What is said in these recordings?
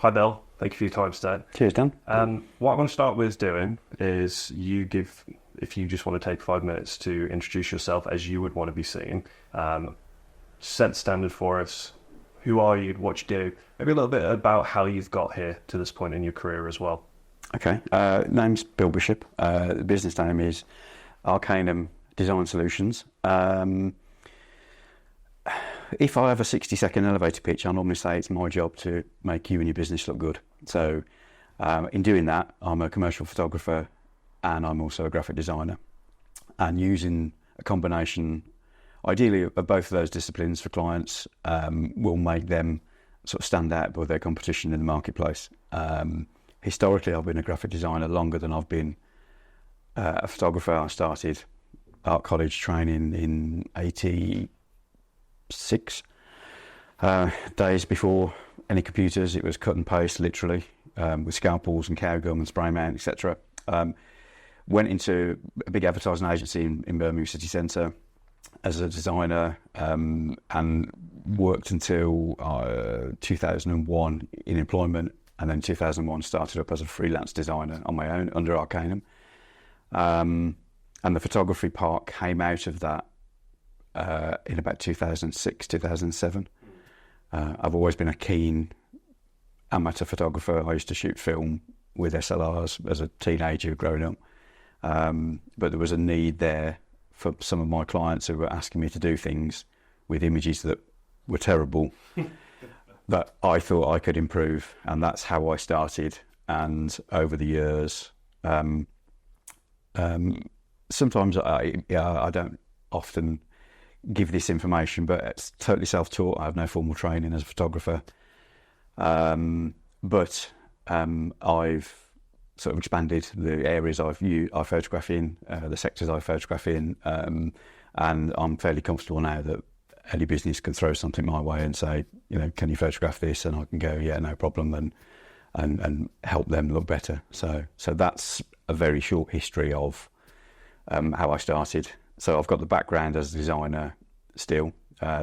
Hi Bill, thank you for your time today. Cheers, Dan. What I'm going to start with doing is if you just want to take 5 minutes to introduce yourself as you would want to be seen, set the standard for us. Who are you? What you do? Maybe a little bit about how you've got here to this point in your career as well. Okay, name's Bill Bishop. The business name is Arcanum Design Solutions. If I have a 60-second elevator pitch, I normally say it's my job to make you and your business look good. So in doing that, I'm a commercial photographer and I'm also a graphic designer. And using a combination, ideally, of both of those disciplines for clients will make them sort of stand out with their competition in the marketplace. Historically, I've been a graphic designer longer than I've been a photographer. I started art college training in 86. Days before any computers, it was cut and paste, literally, with scalpels and cow gum and spray mount, etc. Went into a big advertising agency in Birmingham City Centre as a designer, and worked until 2001 in employment, and then 2001 started up as a freelance designer on my own under Arcanum. And the photography part came out of that in about 2006, 2007. I've always been a keen amateur photographer. I used to shoot film with SLRs as a teenager growing up. But there was a need there for some of my clients who were asking me to do things with images that were terrible that I thought I could improve. And that's how I started. And over the years, sometimes I don't often give this information, but it's totally self-taught. I have no formal training as a photographer, but I've sort of expanded the areas I photograph in, the sectors I photograph in, and I'm fairly comfortable now that any business can throw something my way and say, can you photograph this? And I can go, yeah, no problem, and help them look better. So that's a very short history of how I started. So I've got the background as a designer still.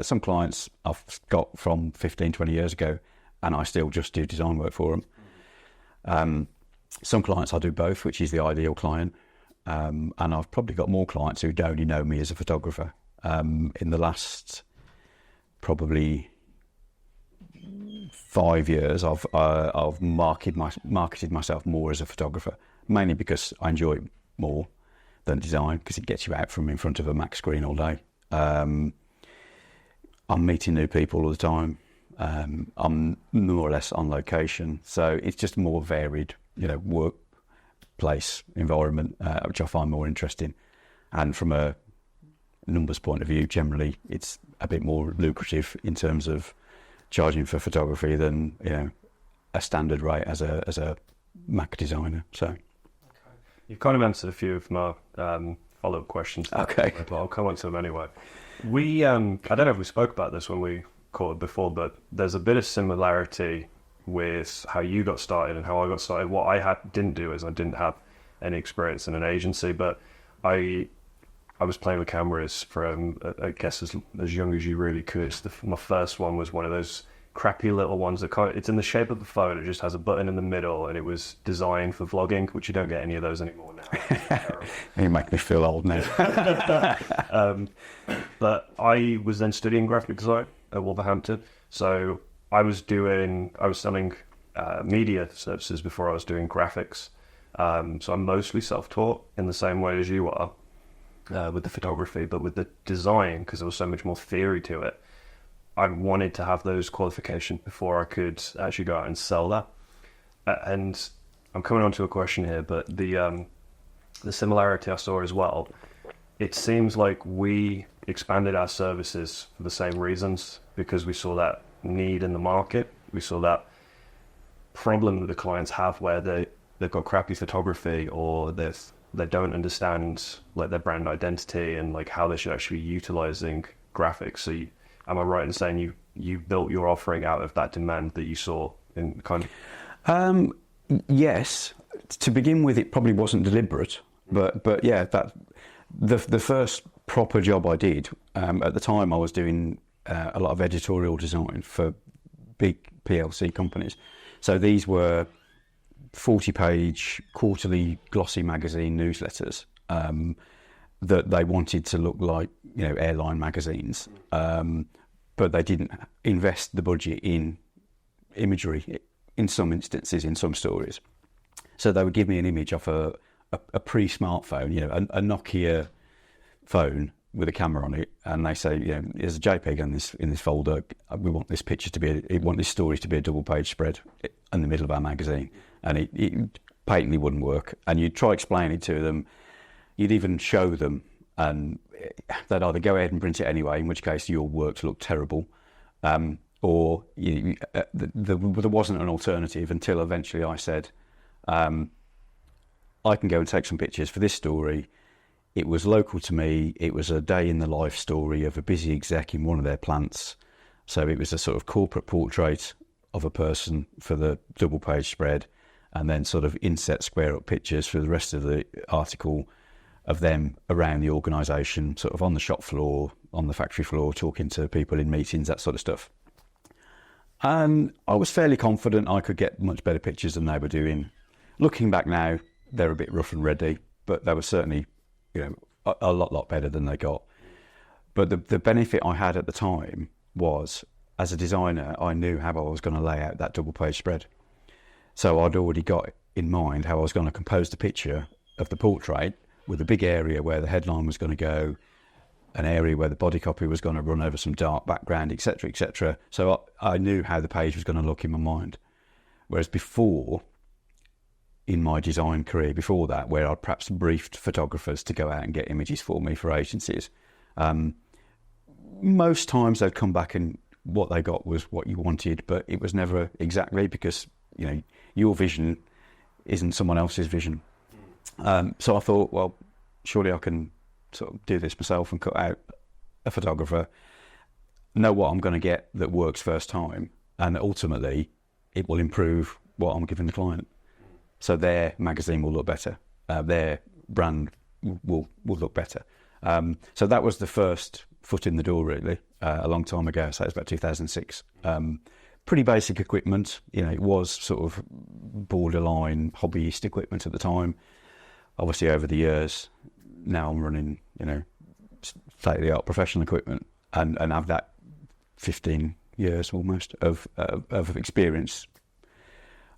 Some clients I've got from 15, 20 years ago, and I still just do design work for them. Some clients I do both, which is the ideal client. And I've probably got more clients who only know me as a photographer. In the last probably 5 years, I've marketed myself more as a photographer, mainly because I enjoy it more than design, because it gets you out from in front of a Mac screen all day. I'm meeting new people all the time. I'm more or less on location, so it's just a more varied, workplace environment, which I find more interesting. And from a numbers point of view, generally, it's a bit more lucrative in terms of charging for photography than a standard rate as a Mac designer. So. You've kind of answered a few of my follow-up questions. Okay. But I'll come on to them anyway. I don't know if we spoke about this when we called before, but there's a bit of similarity with how you got started and how I got started. What I didn't do is I didn't have any experience in an agency, but I was playing with cameras from, I guess, as young as you really could. My first one was one of those crappy little ones that it's in the shape of the phone. It just has a button in the middle, and it was designed for vlogging, which you don't get any of those anymore now. You make me feel old now. But I was then studying graphic design at Wolverhampton, so I was selling media services before I was doing graphics. So I'm mostly self-taught in the same way as you are with the photography, but with the design, because there was so much more theory to it, I wanted to have those qualifications before I could actually go out and sell that. And I'm coming on to a question here, but the similarity I saw as well, it seems like we expanded our services for the same reasons, because we saw that need in the market. We saw that problem that the clients have where they've got crappy photography, or they don't understand like their brand identity and like how they should actually be utilizing graphics. So am I right in saying you built your offering out of that demand that you saw in kind of? Yes. To begin with, it probably wasn't deliberate, but yeah, that the first proper job I did at the time, I was doing a lot of editorial design for big PLC companies. So these were 40-page quarterly glossy magazine newsletters that they wanted to look like, airline magazines, but they didn't invest the budget in imagery in some instances, in some stories. So they would give me an image of a pre-smartphone, a Nokia phone with a camera on it, and they say, there's a JPEG in this folder. We want this this story to be a double-page spread in the middle of our magazine, and it patently wouldn't work. And you'd try explaining it to them, you'd even show them, and they'd either go ahead and print it anyway, in which case your works looked terrible, or there wasn't an alternative until eventually I said, I can go and take some pictures for this story. It was local to me. It was a day in the life story of a busy exec in one of their plants. So it was a sort of corporate portrait of a person for the double page spread, and then sort of inset square up pictures for the rest of the article of them around the organisation, sort of on the shop floor, on the factory floor, talking to people in meetings, that sort of stuff. And I was fairly confident I could get much better pictures than they were doing. Looking back now, they're a bit rough and ready, but they were certainly, a lot better than they got. But the benefit I had at the time was, as a designer, I knew how I was going to lay out that double page spread. So I'd already got in mind how I was going to compose the picture of the portrait, with a big area where the headline was going to go, an area where the body copy was going to run over some dark background, etc., etc. So I knew how the page was going to look in my mind. Whereas before, in my design career before that, where I'd perhaps briefed photographers to go out and get images for me for agencies, most times they'd come back and what they got was what you wanted, but it was never exactly, because your vision isn't someone else's vision. So I thought, well, surely I can sort of do this myself and cut out a photographer, know what I'm going to get that works first time, and ultimately it will improve what I'm giving the client. So their magazine will look better, their brand will look better. So that was the first foot in the door, really, a long time ago. So it was about 2006. Pretty basic equipment. It was sort of borderline hobbyist equipment at the time. Obviously, over the years, now I'm running, state-of-the-art professional equipment, and have that 15 years almost of experience.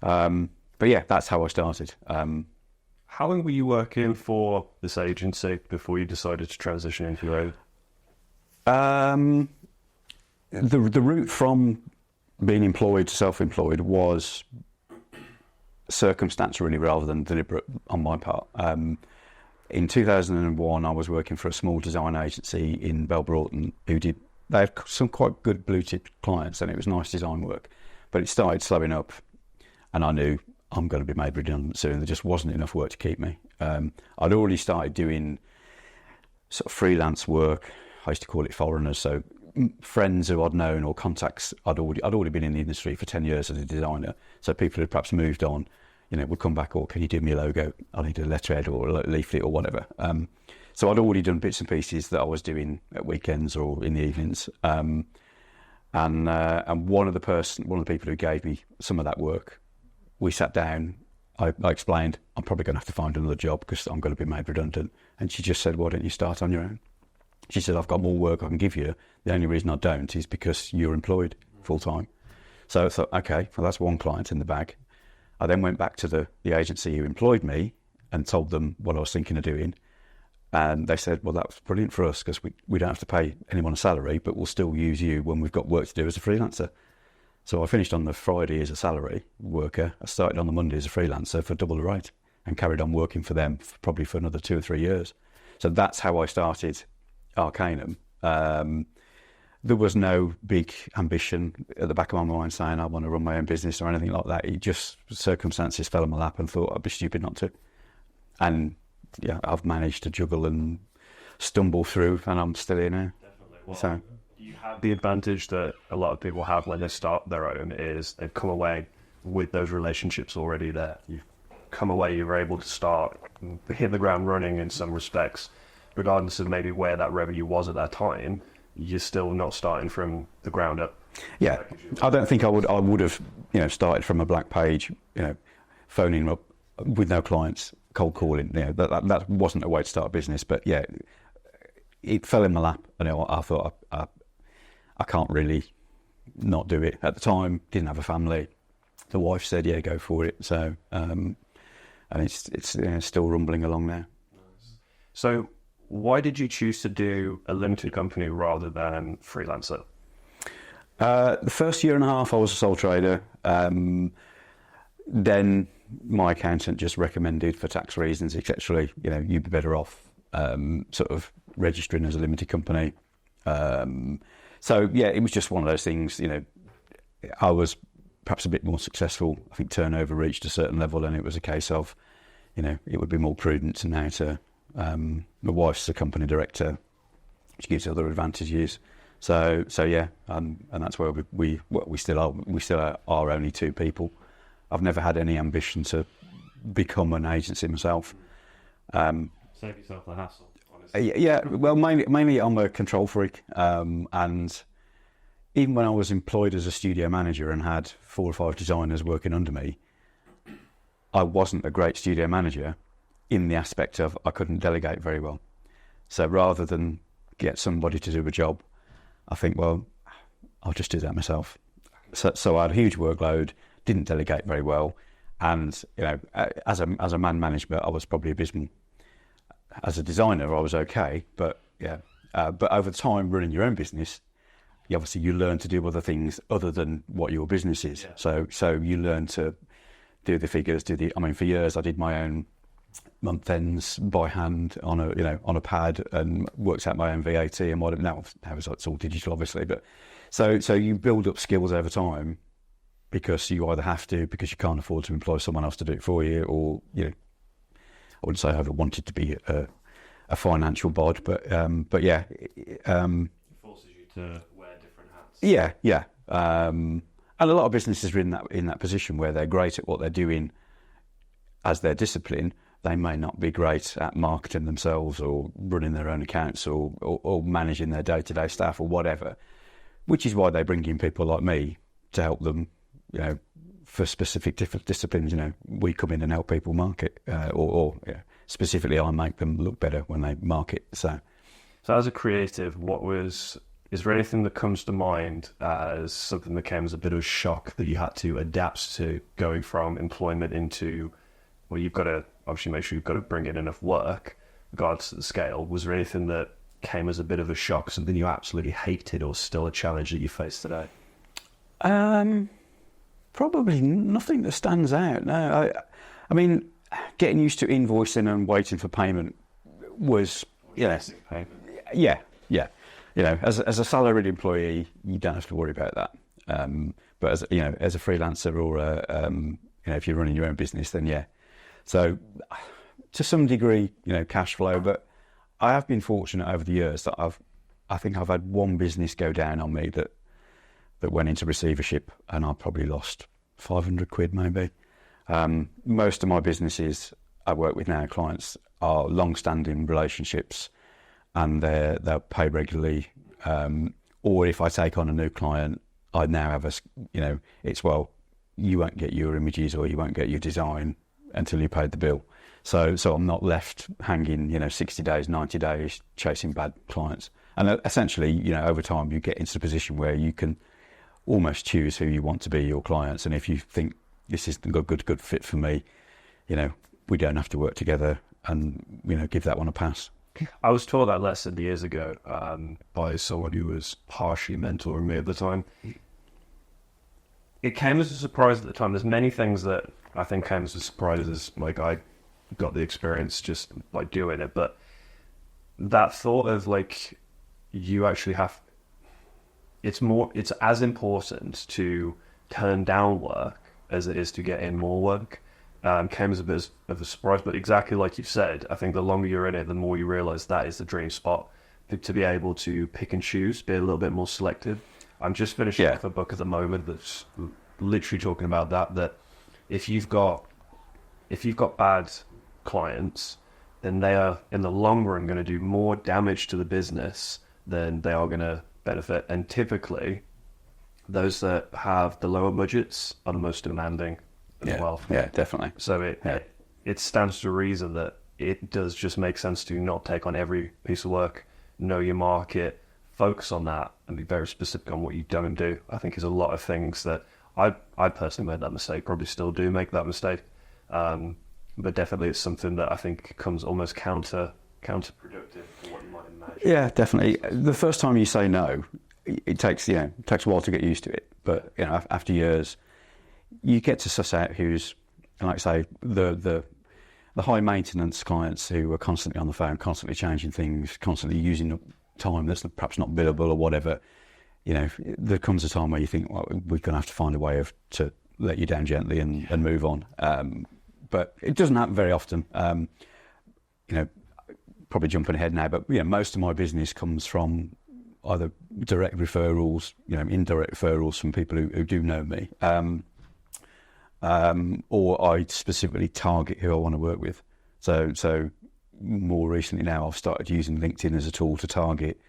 But yeah, that's how I started. How long were you working for this agency before you decided to transition into your own? The route from being employed to self-employed was circumstantial, really, rather than deliberate on my part. In 2001, I was working for a small design agency in Belbroughton they have some quite good blue-chip clients, and it was nice design work. But it started slowing up, and I knew I'm going to be made redundant soon. There just wasn't enough work to keep me. I'd already started doing sort of freelance work. I used to call it foreigners, so friends who I'd known or contacts. I'd already been in the industry for 10 years as a designer, so people who'd perhaps moved on, would come back, or can you do me a logo? I need a letterhead or a leaflet or whatever. So I'd already done bits and pieces that I was doing at weekends or in the evenings. And one of the people who gave me some of that work, we sat down. I explained, I'm probably going to have to find another job because I'm going to be made redundant. And she just said, why don't you start on your own? She said, I've got more work I can give you. The only reason I don't is because you're employed full time. So I thought, okay, well, that's one client in the bag. I then went back to the agency who employed me and told them what I was thinking of doing. And they said, well, that was brilliant for us because we don't have to pay anyone a salary, but we'll still use you when we've got work to do as a freelancer. So I finished on the Friday as a salary worker. I started on the Monday as a freelancer for double the rate and carried on working for them probably for another 2 or 3 years. So that's how I started Arcanum. There was no big ambition at the back of my mind saying I want to run my own business or anything like that. It just, circumstances fell on my lap and thought I'd be stupid not to. And yeah, I've managed to juggle and stumble through, and I'm still here now. Definitely. Well, so you have the advantage that a lot of people have when they start their own, is they've come away with those relationships already there. You've come away, you're able to start, hit the ground running in some respects, regardless of maybe where that revenue was at that time. You're still not starting from the ground up. Yeah, I don't think I would have, started from a blank page, phoning up with no clients, cold calling. That wasn't a way to start a business. But yeah, it fell in my lap, and I thought I can't really not do it. At the time, didn't have a family. The wife said, "Yeah, go for it." So, and it's still rumbling along now. So, why did you choose to do a limited company rather than freelancer? The first year and a half, I was a sole trader. Then my accountant just recommended, for tax reasons, etc., you'd be better off sort of registering as a limited company. So yeah, it was just one of those things. I was perhaps a bit more successful. I think turnover reached a certain level, and it was a case of, it would be more prudent to now to. My wife's a company director, which gives other advantages. So yeah, and that's where we still are. We still are only two people. I've never had any ambition to become an agency myself. Save yourself the hassle, honestly. Yeah, well, mainly I'm a control freak, and even when I was employed as a studio manager and had 4 or 5 designers working under me, I wasn't a great studio manager in the aspect of I couldn't delegate very well. So rather than get somebody to do a job, I think, well, I'll just do that myself. So I had a huge workload, didn't delegate very well, and as a man manager, I was probably abysmal. As a designer, I was okay, but yeah. But over time, running your own business, you learn to do other things other than what your business is. Yeah. So you learn to do the figures, for years I did my own month ends by hand on a pad and worked out my own VAT and what. Now it's all digital, obviously, but so you build up skills over time because you either have to, because you can't afford to employ someone else to do it for you, or I wouldn't say I ever wanted to be a financial bod, but yeah, it forces you to wear different hats. Yeah, and a lot of businesses are in that position where they're great at what they're doing as their discipline. They may not be great at marketing themselves or running their own accounts or managing their day-to-day staff or whatever, which is why they bring in people like me to help them, for specific different disciplines. We come in and help people market, or specifically I make them look better when they market. So as a creative, is there anything that comes to mind as something that came as a bit of a shock that you had to adapt to, going from employment into, well, you've got to obviously make sure you've got to bring in enough work, regardless of the scale? Was there anything that came as a bit of a shock, something you absolutely hated, or still a challenge that you face today? Probably nothing that stands out. No, I mean, getting used to invoicing and waiting for payment was, Payment. Yeah. As a salaried employee, you don't have to worry about that. But as a freelancer or if you're running your own business, then yeah. So to some degree, cash flow. But I have been fortunate over the years that I think I've had one business go down on me that went into receivership, and I probably lost 500 quid maybe. Most of my businesses I work with now, clients, are long-standing relationships, and they'll pay regularly. Or if I take on a new client, I now have it's, well, you won't get your images or you won't get your design until you paid the bill. So I'm not left hanging, 60 days, 90 days chasing bad clients. And essentially, over time, you get into the position where you can almost choose who you want to be your clients. And if you think this is a good fit for me, we don't have to work together, and, give that one a pass. I was taught that lesson years ago by someone who was partially mentoring me at the time. It came as a surprise at the time. There's many things that I think came as a surprise as I got the experience just by doing it. But that thought of you actually have, it's as important to turn down work as it is to get in more work. Came as a bit of a surprise, but exactly like you said, I think the longer you're in it, the more you realise that is the dream spot, to be able to pick and choose, be a little bit more selective. I'm just finishing off a book at the moment that's literally talking about that if you've got bad clients, then they are in the long run going to do more damage to the business than they are going to benefit. And typically, those that have the lower budgets are the most demanding as well. Yeah, definitely. So it stands to reason that it does just make sense to not take on every piece of work, know your market, focus on that, and be very specific on what you don't do. I think is a lot of things that I personally made that mistake, probably still do make that mistake. But definitely it's something that I think comes almost counterproductive to what you might imagine. Yeah, definitely. The first time you say no, it takes a while to get used to it. But after years, you get to suss out who's, like I say, the high maintenance clients who are constantly on the phone, constantly changing things, constantly using up time that's perhaps not billable or whatever. There comes a time where you think, well, we're going to have to find a way to let you down gently and move on. But it doesn't happen very often. Probably jumping ahead now, but most of my business comes from either direct referrals, indirect referrals from people who do know me, or I specifically target who I want to work with. So more recently now, I've started using LinkedIn as a tool to target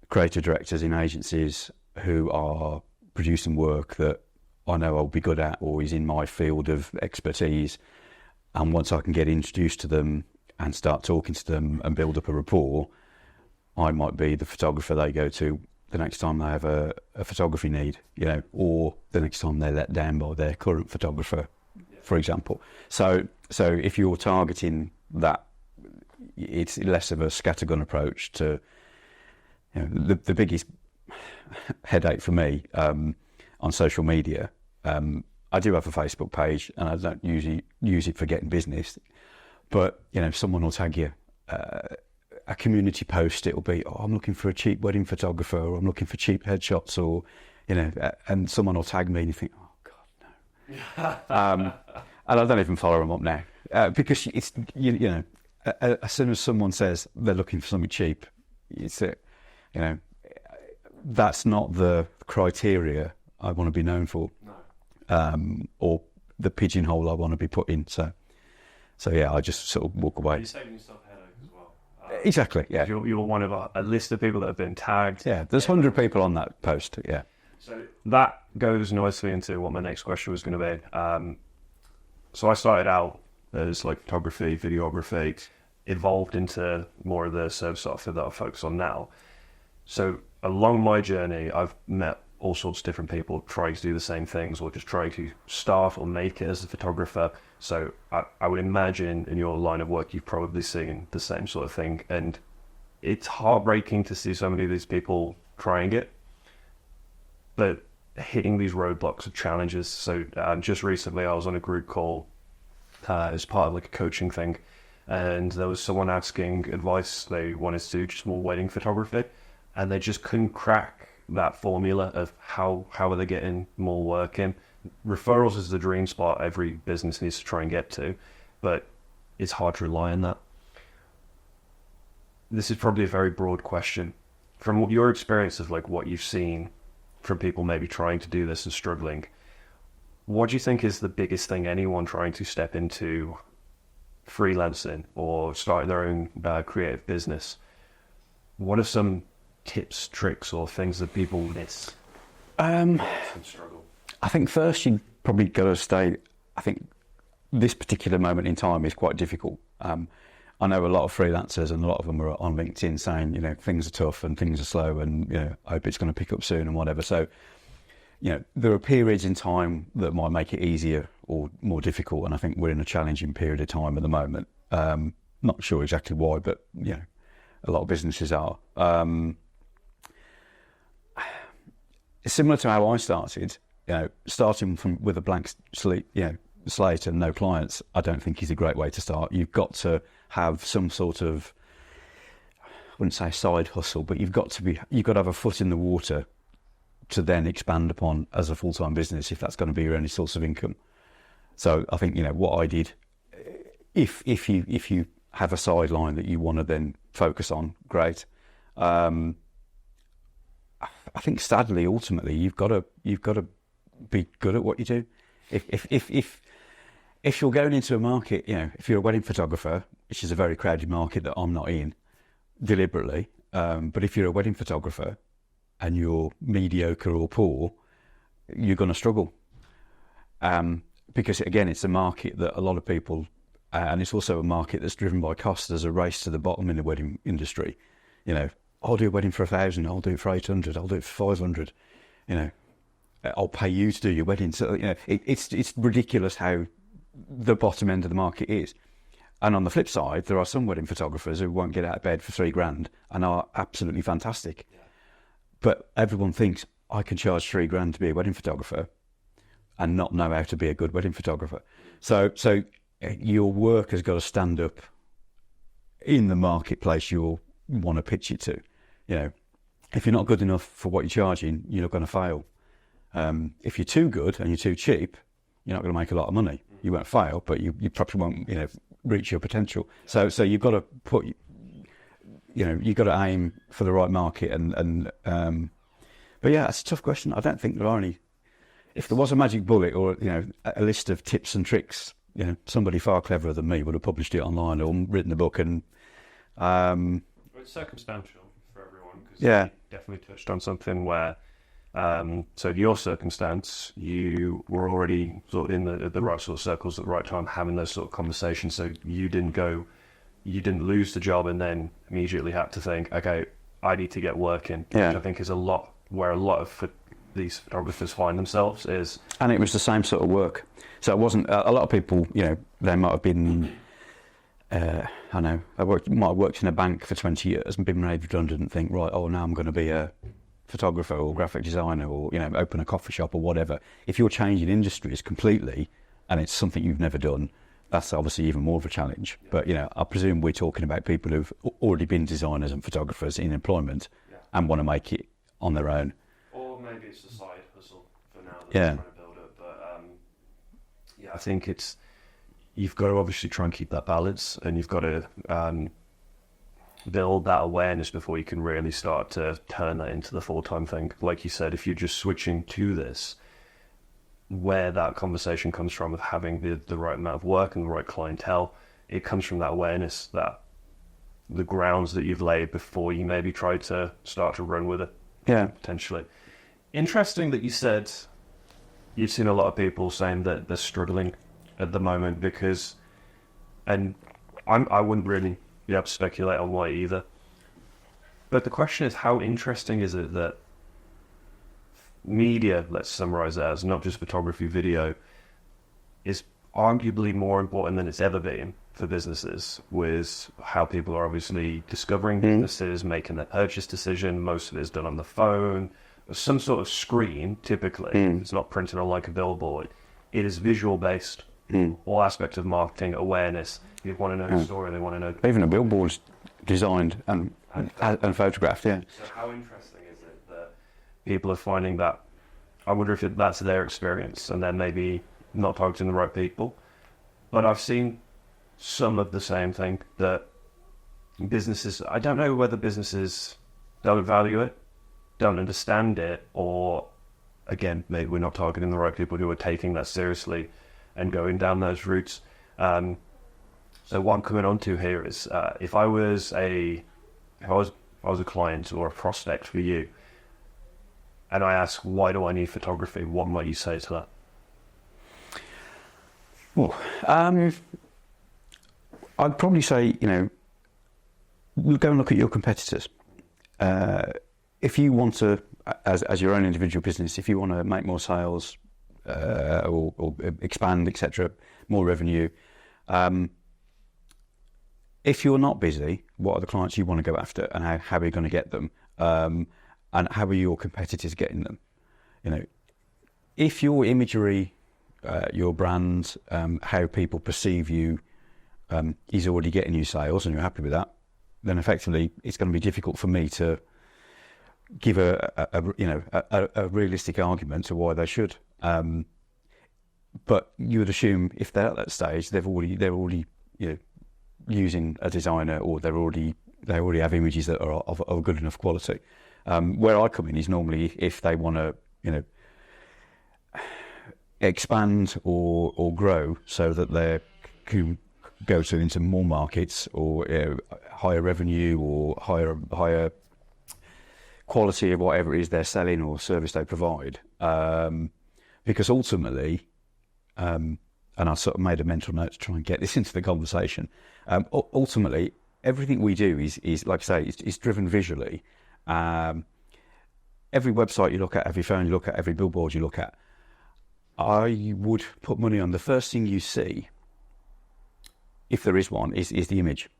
creative directors in agencies who are producing work that I know I'll be good at or is in my field of expertise. And once I can get introduced to them and start talking to them and build up a rapport, I might be the photographer they go to the next time they have a photography need, or the next time they're let down by their current photographer, for example. So if you're targeting that, it's less of a scattergun approach to, the biggest headache for me on social media. I do have a Facebook page and I don't usually use it for getting business, but someone will tag you a community post. It'll be, I'm looking for a cheap wedding photographer, or I'm looking for cheap headshots, or and someone will tag me and you think, oh God, no. And I don't even follow them up now because it's as soon as someone says they're looking for something cheap, it's that's not the criteria I want to be known for. No. Or the pigeonhole I want to be put in. So yeah, I just sort of walk away. You're saving yourself headache as well. Exactly, yeah. You're one of a list of people that have been tagged. Yeah, there's 100 people on that post, yeah. So that goes nicely into what my next question was going to be. So I started out as like photography, videography, evolved into more of the service software that I focus on now. So along my journey, I've met all sorts of different people trying to do the same things or just trying to start or make it as a photographer. So I would imagine in your line of work, you've probably seen the same sort of thing. And it's heartbreaking to see so many of these people trying it, but hitting these roadblocks of challenges. So just recently I was on a group call as part of like a coaching thing, and there was someone asking advice. They wanted to do just more wedding photography, and they just couldn't crack that formula of how are they getting more work in. Referrals is the dream spot every business needs to try and get to, but it's hard to rely on that. This is probably a very broad question. From your experience of like what you've seen from people maybe trying to do this and struggling, what do you think is the biggest thing anyone trying to step into freelancing or start their own creative business? What are some tips, tricks, or things that people miss and struggle? I think first you probably got to stay. I think this particular moment in time is quite difficult. I know a lot of freelancers, and a lot of them are on LinkedIn saying, things are tough and things are slow, and I hope it's going to pick up soon and whatever. So, there are periods in time that might make it easier or more difficult, and I think we're in a challenging period of time at the moment. Not sure exactly why, but a lot of businesses are. Similar to how I started, starting with a blank slate, slate and no clients, I don't think is a great way to start. You've got to have some sort of, I wouldn't say side hustle, but you've got to have a foot in the water to then expand upon as a full-time business if that's going to be your only source of income. So I think what I did, if you have a sideline that you want to then focus on, great. I think sadly, ultimately, you've got to be good at what you do. If you're going into a market, if you're a wedding photographer, which is a very crowded market that I'm not in deliberately, but if you're a wedding photographer and you're mediocre or poor, you're going to struggle. Because again, it's a market that a lot of people, and it's also a market that's driven by cost. There's a race to the bottom in the wedding industry. You know, I'll do a wedding for 1,000, I'll do it for 800, I'll do it for 500. You know, I'll pay you to do your wedding. So, you know, it's ridiculous how the bottom end of the market is. And on the flip side, there are some wedding photographers who won't get out of bed for $3,000 and are absolutely fantastic. Yeah. But everyone thinks I can charge $3,000 to be a wedding photographer and not know how to be a good wedding photographer. So your work has got to stand up in the marketplace you'll want to pitch it to. You know, if you're not good enough for what you're charging, you're not going to fail. If you're too good and you're too cheap, you're not going to make a lot of money. You won't fail, but you probably won't, you know, reach your potential. So you've got to put, you know, you've got to aim for the right market. But yeah, it's a tough question. I don't think there are any. If there was a magic bullet or, you know, a list of tips and tricks, you know, somebody far cleverer than me would have published it online or written a book. And it's circumstantial for everyone, because you definitely touched on something where, so your circumstance, you were already sort of in the right sort of circles at the right time, having those sort of conversations. So you didn't lose the job and then immediately had to think, okay, I need to get working, which I think is where a lot of these photographers find themselves is. And it was the same sort of work. So it wasn't, a lot of people, you know, they might have been, I know, might have worked in a bank for 20 years and been made redundant and think, right, now I'm going to be a photographer or graphic designer or, you know, open a coffee shop or whatever. If you're changing industries completely and it's something you've never done, that's obviously even more of a challenge. Yeah. But, you know, I presume we're talking about people who've already been designers and photographers in employment and want to make it on their own. Or maybe it's a side hustle for now that they're trying to build it. But I think you've got to obviously try and keep that balance, and you've got to build that awareness before you can really start to turn that into the full-time thing. Like you said, if you're just switching to this, where that conversation comes from of having the right amount of work and the right clientele, it comes from that awareness, that the grounds that you've laid before you maybe try to start to run with it. Yeah. Potentially. Interesting that you said you've seen a lot of people saying that they're struggling at the moment because, and I wouldn't really be able to speculate on why either. But the question is, how interesting is it that media, let's summarize that as not just photography, video, is arguably more important than it's ever been for businesses, with how people are obviously discovering businesses, making their purchase decision. Most of it is done on the phone, some sort of screen, typically. It's not printed on like a billboard. It is visual based. All aspects of marketing, awareness. People want to know the story, they want to know. Even a billboard's designed and photographed, yeah. So how interesting is it that people are finding that? I wonder if that's their experience and they're maybe not targeting the right people. But I've seen some of the same thing, that businesses, I don't know whether businesses don't value it, don't understand it, or again, maybe we're not targeting the right people who are taking that seriously and going down those routes. So what I'm coming on to here is, if I was a client or a prospect for you, and I ask, why do I need photography? What might you say to that? Well, I'd probably say, you know, go and look at your competitors. If you want to, as your own individual business, if you want to make more sales or expand, etc., more revenue, if you're not busy, what are the clients you want to go after, and how are you going to get them, and how are your competitors getting them? You know, if your imagery, your brand, how people perceive you, is already getting you sales, and you're happy with that, then effectively it's going to be difficult for me to give a realistic argument to why they should. But you would assume if they're at that stage, they're already you know, using a designer, or they already have images that are of good enough quality. Where I come in is normally if they want to, you know, expand or grow so that they can go into more markets, or higher revenue, or higher quality of whatever it is they're selling or service they provide. Because ultimately, and I sort of made a mental note to try and get this into the conversation. Ultimately, everything we do is like I say, it's driven visually. Every website you look at, every phone you look at, every billboard you look at, I would put money on the first thing you see, if there is one, is the image.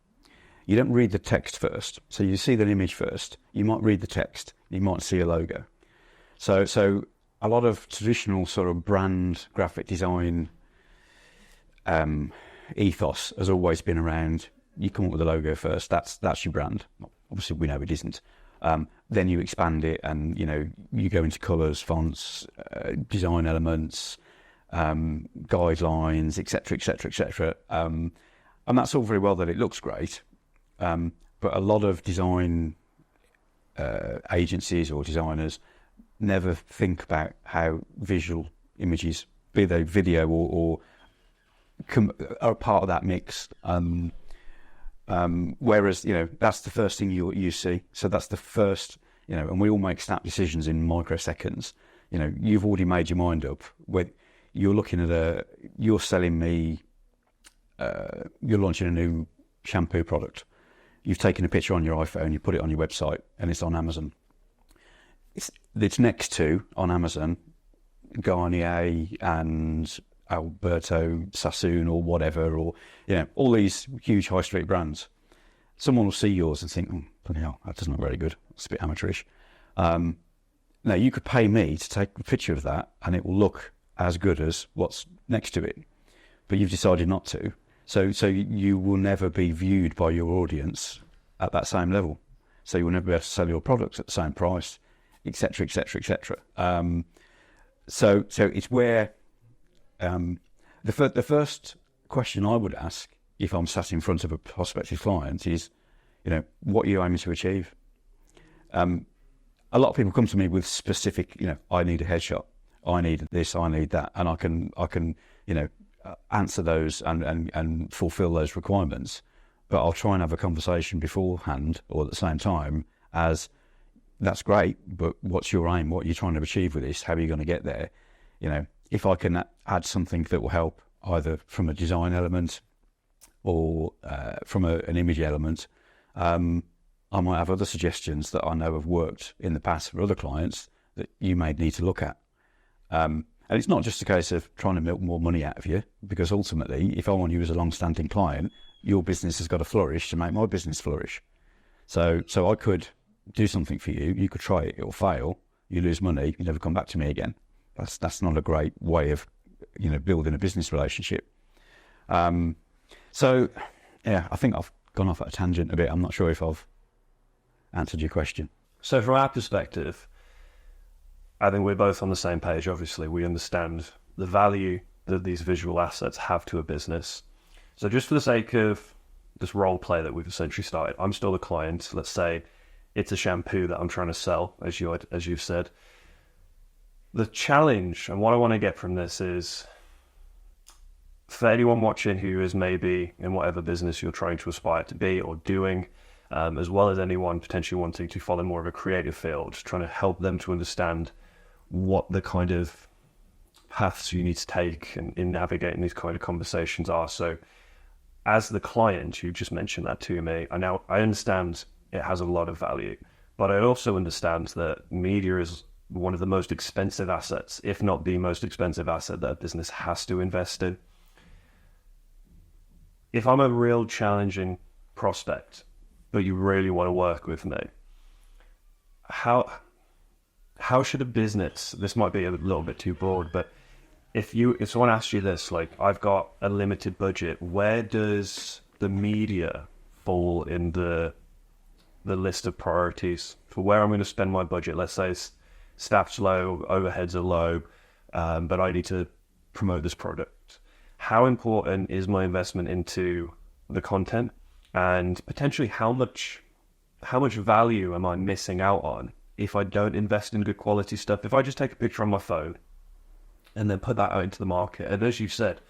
You don't read the text first. So you see the image first. You might read the text. You might see a logo. So a lot of traditional sort of brand graphic design ethos has always been around. You come up with a logo first. That's your brand. Obviously, we know it isn't. Then you expand it, and you go into colours, fonts, design elements, guidelines, etc., etc., etc. And that's all very well that it looks great, but a lot of design agencies or designers never think about how visual images, be they video or are a part of that mix. Whereas that's the first thing you see. So that's the first, and we all make snap decisions in microseconds. You've already made your mind up. When you're looking at you're selling me, you're launching a new shampoo product. You've taken a picture on your iPhone, you put it on your website, and it's on Amazon. It's next to, on Amazon, Garnier and Alberto Sassoon or whatever, or all these huge high street brands. Someone will see yours and think, bloody hell, that doesn't look very good. It's a bit amateurish. Now, you could pay me to take a picture of that, and it will look as good as what's next to it. But you've decided not to. So you will never be viewed by your audience at that same level. So you will never be able to sell your products at the same price, etc., etc., etc. So it's where the first question I would ask if I'm sat in front of a prospective client is, what are you aiming to achieve? A lot of people come to me with specific, I need a headshot, I need this, I need that, and I can answer those and fulfil those requirements. But I'll try and have a conversation beforehand or at the same time as, that's great, but what's your aim? What are you trying to achieve with this? How are you going to get there? If I can add something that will help either from a design element or from an image element, I might have other suggestions that I know have worked in the past for other clients that you may need to look at. And it's not just a case of trying to milk more money out of you, because ultimately, if I want you as a long-standing client, your business has got to flourish to make my business flourish. So I could do something for you. You could try it. It'll fail. You lose money. You never come back to me again. That's not a great way of building a business relationship. So yeah, I think I've gone off at a tangent a bit. I'm not sure if I've answered your question. So from our perspective, I think we're both on the same page. Obviously, we understand the value that these visual assets have to a business. So just for the sake of this role play that we've essentially started, I'm still the client. Let's say it's a shampoo that I'm trying to sell, as you've said. The challenge and what I want to get from this is, for anyone watching who is maybe in whatever business you're trying to aspire to be or doing, as well as anyone potentially wanting to follow more of a creative field, trying to help them to understand what the kind of paths you need to take in navigating these kind of conversations are. So as the client, you just mentioned that to me, I understand it has a lot of value, but I also understand that media is one of the most expensive assets, if not the most expensive asset that a business has to invest in. If I'm a real challenging prospect, but you really want to work with me, how should a business, this might be a little bit too broad, but if someone asks you this, like, I've got a limited budget, where does the media fall in the list of priorities for where I'm going to spend my budget? Let's say staff's low, overheads are low, but I need to promote this product. How important is my investment into the content, and potentially how much value am I missing out on if I don't invest in good quality stuff? If I just take a picture on my phone and then put that out into the market, and as you said,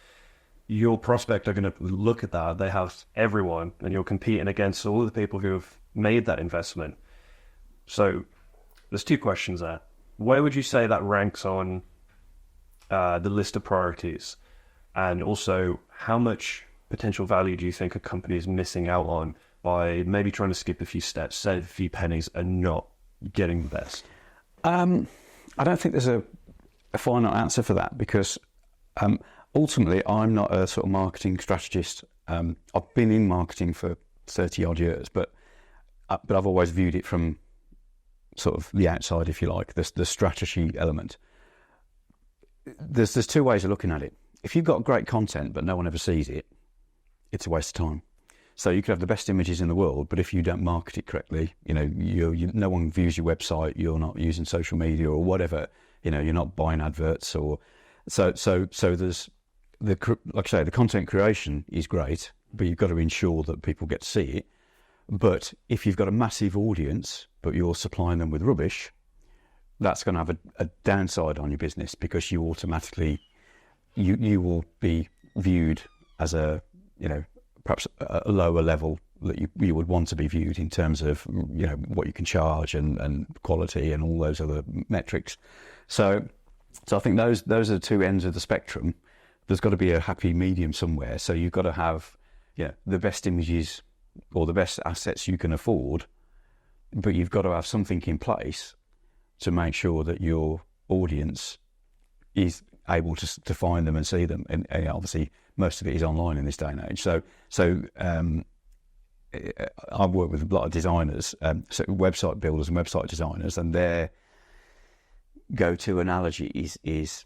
your prospect are going to look at that, they have everyone, and you're competing against all of the people who have made that investment. So there's two questions there. Where would you say that ranks on the list of priorities? And also, how much potential value do you think a company is missing out on by maybe trying to skip a few steps, save a few pennies, and not getting the best? I don't think there's a final answer for that, because ultimately I'm not a sort of marketing strategist. I've been in marketing for 30 odd years, but I've always viewed it from sort of the outside, if you like, the strategy element. There's two ways of looking at it. If you've got great content but no one ever sees it, it's a waste of time. So you could have the best images in the world, but if you don't market it correctly, no one views your website, you're not using social media or whatever, you're not buying adverts, or so there's like I say, the content creation is great, but you've got to ensure that people get to see it. But if you've got a massive audience but you're supplying them with rubbish, that's going to have a downside on your business, because you automatically you will be viewed as perhaps a lower level that you would want to be viewed in terms of what you can charge and quality and all those other metrics. So I think those are the two ends of the spectrum. There's got to be a happy medium somewhere. So you've got to have the best images or the best assets you can afford, but you've got to have something in place to make sure that your audience is able to find them and see them. And obviously most of it is online in this day and age. So I've worked with a lot of designers, so website builders and website designers, and their go-to analogy is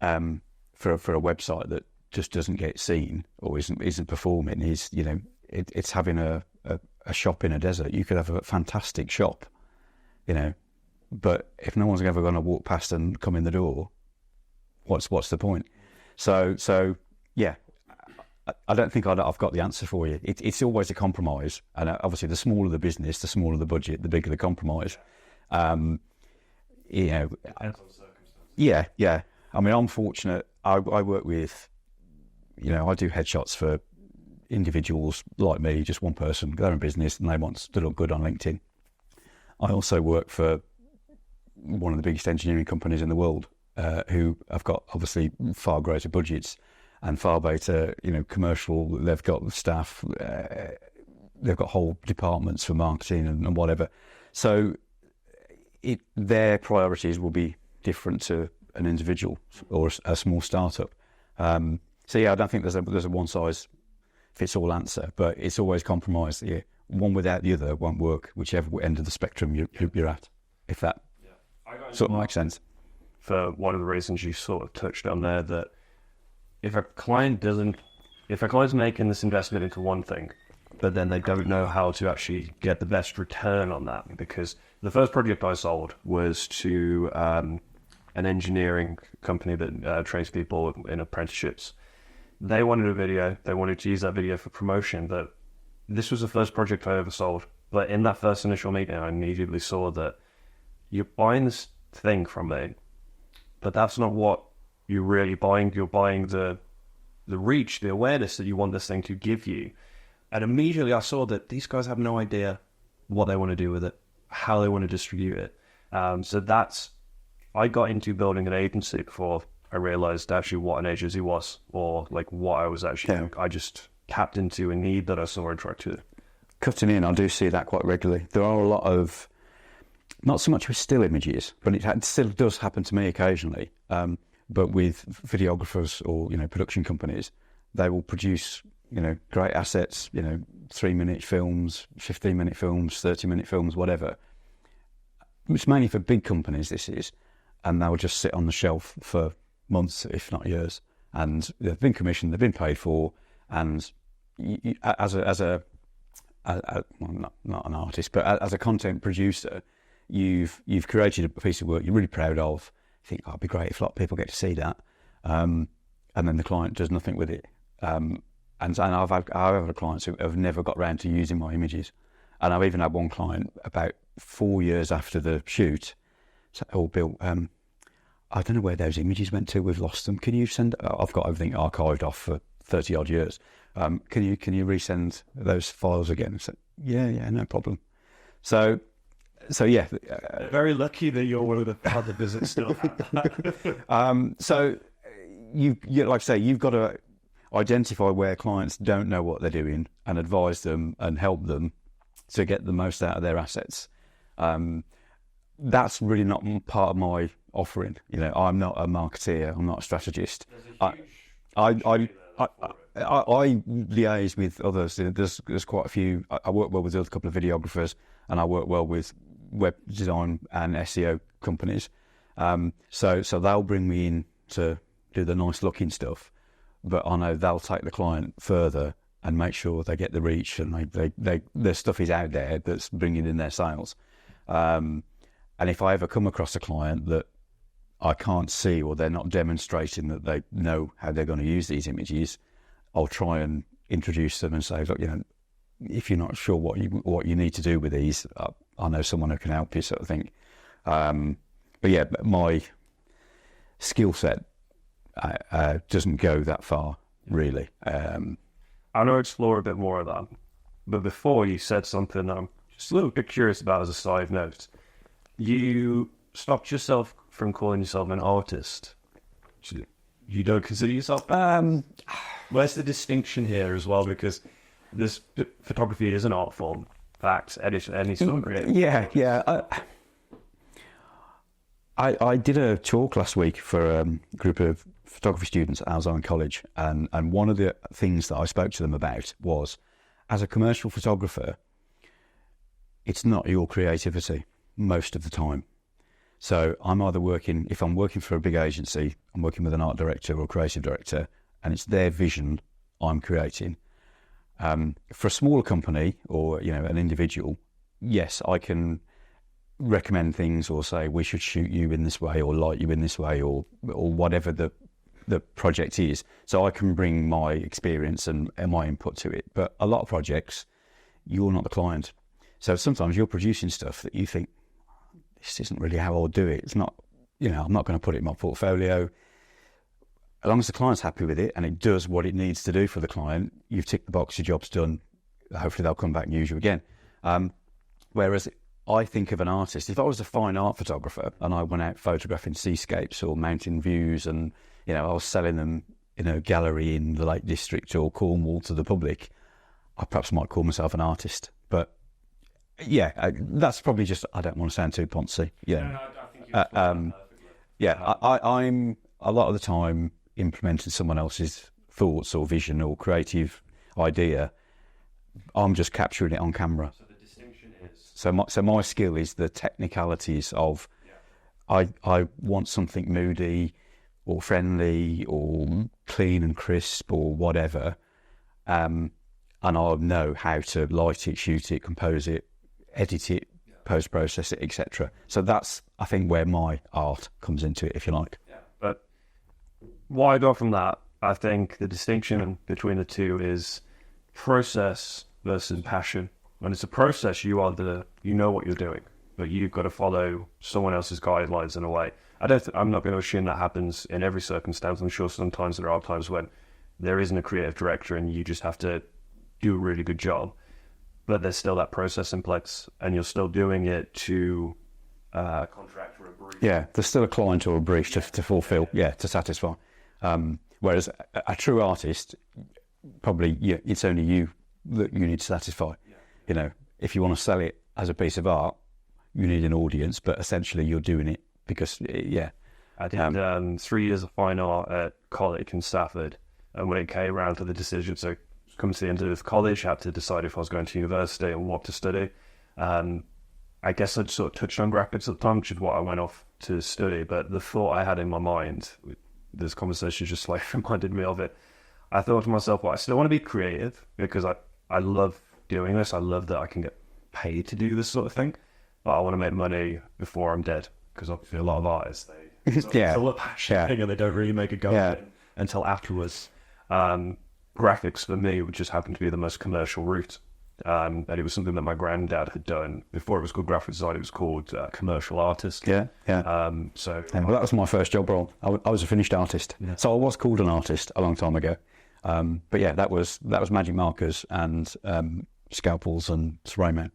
for a website that just doesn't get seen or isn't performing is it's having a shop in a desert. You could have a fantastic shop, but if no one's ever going to walk past and come in the door, what's the point? So yeah, I don't think I've got the answer for you. It's always a compromise, and obviously the smaller the business, the smaller the budget, the bigger the compromise. Depends on circumstances. Yeah. I mean, I'm fortunate. I work with, I do headshots for individuals like me, just one person, they're in business and they want to look good on LinkedIn. I also work for one of the biggest engineering companies in the world, who have got obviously far greater budgets and far better, commercial. They've got staff, they've got whole departments for marketing and whatever. So their priorities will be different to an individual or a small startup. So yeah, I don't think there's a one size fits all answer, but it's always compromise. Yeah, one without the other won't work, whichever end of the spectrum you're at. If that sort of makes sense. For one of the reasons you sort of touched on there, that if a client's making this investment into one thing, but then they don't know how to actually get the best return on that, because the first project I sold was to an engineering company that trains people in apprenticeships. They wanted a video, they wanted to use that video for promotion, but this was the first project I ever sold. But in that first initial meeting, I immediately saw that you're buying this thing from me, but that's not what you're really buying. You're buying the reach, the awareness that you want this thing to give you. And immediately I saw that these guys have no idea what they want to do with it, how they want to distribute it. I got into building an agency before I realized actually what an agency was, or like what I was actually, I just tapped into a need that I saw and tried to. Cutting in, I do see that quite regularly. There are a lot of, not so much with still images, but it still does happen to me occasionally. But with videographers or, production companies, they will produce, great assets, 3-minute films, 15-minute films, 30-minute films, whatever. It's mainly for big companies, this is, and they'll just sit on the shelf for months, if not years. And they've been commissioned, they've been paid for, and well, not an artist, but as a content producer, you've created a piece of work you're really proud of. You think, it'd be great if a lot of people get to see that, and then the client does nothing with it. And I've had clients who have never got round to using my images, and I've even had one client about 4 years after the shoot say, "Oh, Bill, I don't know where those images went to. We've lost them. Can you send? I've got everything archived off for 30 odd years. Can you resend those files again?" So, yeah, no problem. So So yeah, Very lucky that you're one of the other business still. so you like I say, you've got to identify where clients don't know what they're doing and advise them and help them to get the most out of their assets. That's really not part of my offering. You know, I'm not a marketeer. I'm not a strategist. I liaise with others. There's quite a few. I work well with a couple of videographers, and I work well with web design and SEO companies. So they'll bring me in to do the nice looking stuff, but I know they'll take the client further and make sure they get the reach and their stuff is out there that's bringing in their sales. And if I ever come across a client that I can't see or they're not demonstrating that they know how they're going to use these images, I'll try and introduce them and say, look, you know, if you're not sure what you need to do with these, I know someone who can help you, sort of thing. But yeah, my skill set doesn't go that far, really. I want to explore a bit more of that. But before you said something I'm just a little bit curious about as a side note. You stopped yourself from calling yourself an artist. You don't consider yourself? Where's the distinction here as well? Because this photography is an art form. Fact, any sort of creative. Yeah. I did a talk last week for a group of photography students at Alzheimer's College, and one of the things that I spoke to them about was, as a commercial photographer, it's not your creativity most of the time. So I'm either working, if I'm working for a big agency, I'm working with an art director or creative director, and it's their vision I'm creating. For a smaller company or, you know, an individual, yes, I can recommend things or say we should shoot you in this way or light you in this way or whatever the project is. So I can bring my experience and my input to it. But a lot of projects, you're not the client. So sometimes you're producing stuff that you think, this isn't really how I'll do it. It's not, you know, I'm not going to put it in my portfolio. As long as the client's happy with it and it does what it needs to do for the client, you've ticked the box, your job's done. Hopefully they'll come back and use you again. Whereas I think of an artist, if I was a fine art photographer and I went out photographing seascapes or mountain views and, you know, I was selling them in a gallery in the Lake District or Cornwall to the public, I perhaps might call myself an artist. But yeah, that's probably just, I don't want to sound too poncy. Yeah. No, I think I'm a lot of the time implementing someone else's thoughts or vision or creative idea. I'm just capturing it on camera. So the distinction is... So my skill is the technicalities of, I want something moody or friendly or clean and crisp or whatever, and I'll know how to light it, shoot it, compose it, edit it, post-process it, etc. So that's, I think, where my art comes into it, if you like. Yeah. But why I go from that, I think the distinction between the two is process versus passion. When it's a process, you know what you're doing, but you've got to follow someone else's guidelines in a way. I'm not going to assume that happens in every circumstance. I'm sure sometimes there are times when there isn't a creative director and you just have to do a really good job. But there's still that process in place, and you're still doing it to contract or a brief. Yeah, there's still a client or a brief to fulfil, to satisfy. Whereas a true artist, probably it's only you that you need to satisfy. Yeah. You know, if you want to sell it as a piece of art, you need an audience, but essentially you're doing it because, I did 3 years of fine art at college in Stafford, and when it came around to the decision, so come to the end of college, had to decide if I was going to university and what to study. I guess I'd sort of touched on graphics at the time, which is what I went off to study. But the thought I had in my mind, this conversation just like reminded me of it. I thought to myself, well, I still want to be creative because I love doing this. I love that I can get paid to do this sort of thing. But I want to make money before I'm dead, because obviously a lot of artists, they still a passion thing and they don't really make a go of it until afterwards. Graphics for me would just happen to be the most commercial route. And it was something that my granddad had done. Before it was called graphic design, it was called commercial artist. Well, that was my first job role. I was a finished artist. Yeah. So I was called an artist a long time ago. But yeah, that was magic markers and scalpels and spray man.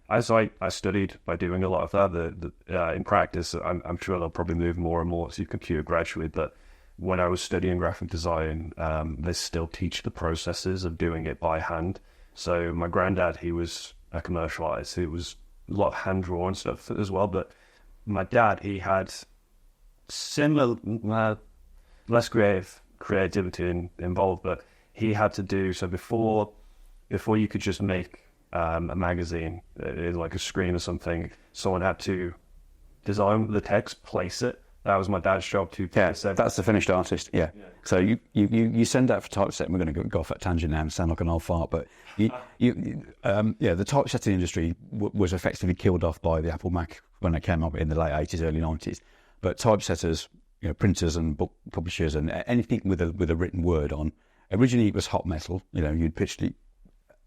As I studied by doing a lot of that, in practice, I'm sure they'll probably move more and more to computer gradually, but when I was studying graphic design, they still teach the processes of doing it by hand. So my granddad, he was a commercial artist. It was a lot of hand drawn stuff as well, but my dad, he had similar, less creativity involved, but he had to do, so before you could just make a magazine, like a screen or something, someone had to design the text, place it. That was my dad's job to. Yeah, that's the finished artist. Yeah. So you send out for typesetting. We're going to go off that tangent now and sound like an old fart, but the typesetting industry was effectively killed off by the Apple Mac when it came up in the late 80s, early 90s. But typesetters, printers and book publishers and anything with a written word on. Originally, it was hot metal. You'd pitch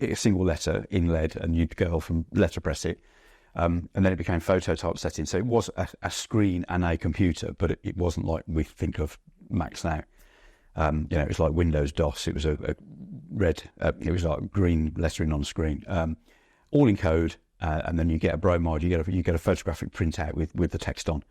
a single letter in lead, and you'd go off and letterpress it. And then it became photo typesetting. So it was a screen and a computer, but it wasn't like we think of Macs now. It was like Windows DOS. It was a red, it was like green lettering on the screen, all in code. And then you get a bromide, you get a photographic printout with the text on.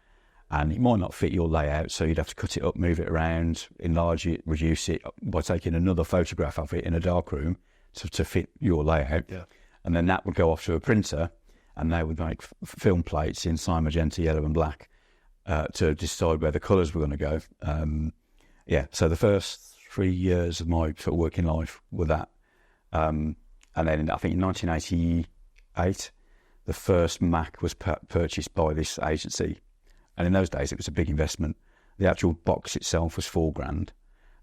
And it might not fit your layout, so you'd have to cut it up, move it around, enlarge it, reduce it by taking another photograph of it in a darkroom to fit your layout. Yeah. And then that would go off to a printer, and they would make film plates in cyan, magenta, yellow and black to decide where the colours were going to go. So the first 3 years of my sort of working life were that. And then I think in 1988, the first Mac was purchased by this agency. And in those days, it was a big investment. The actual box itself was $4,000.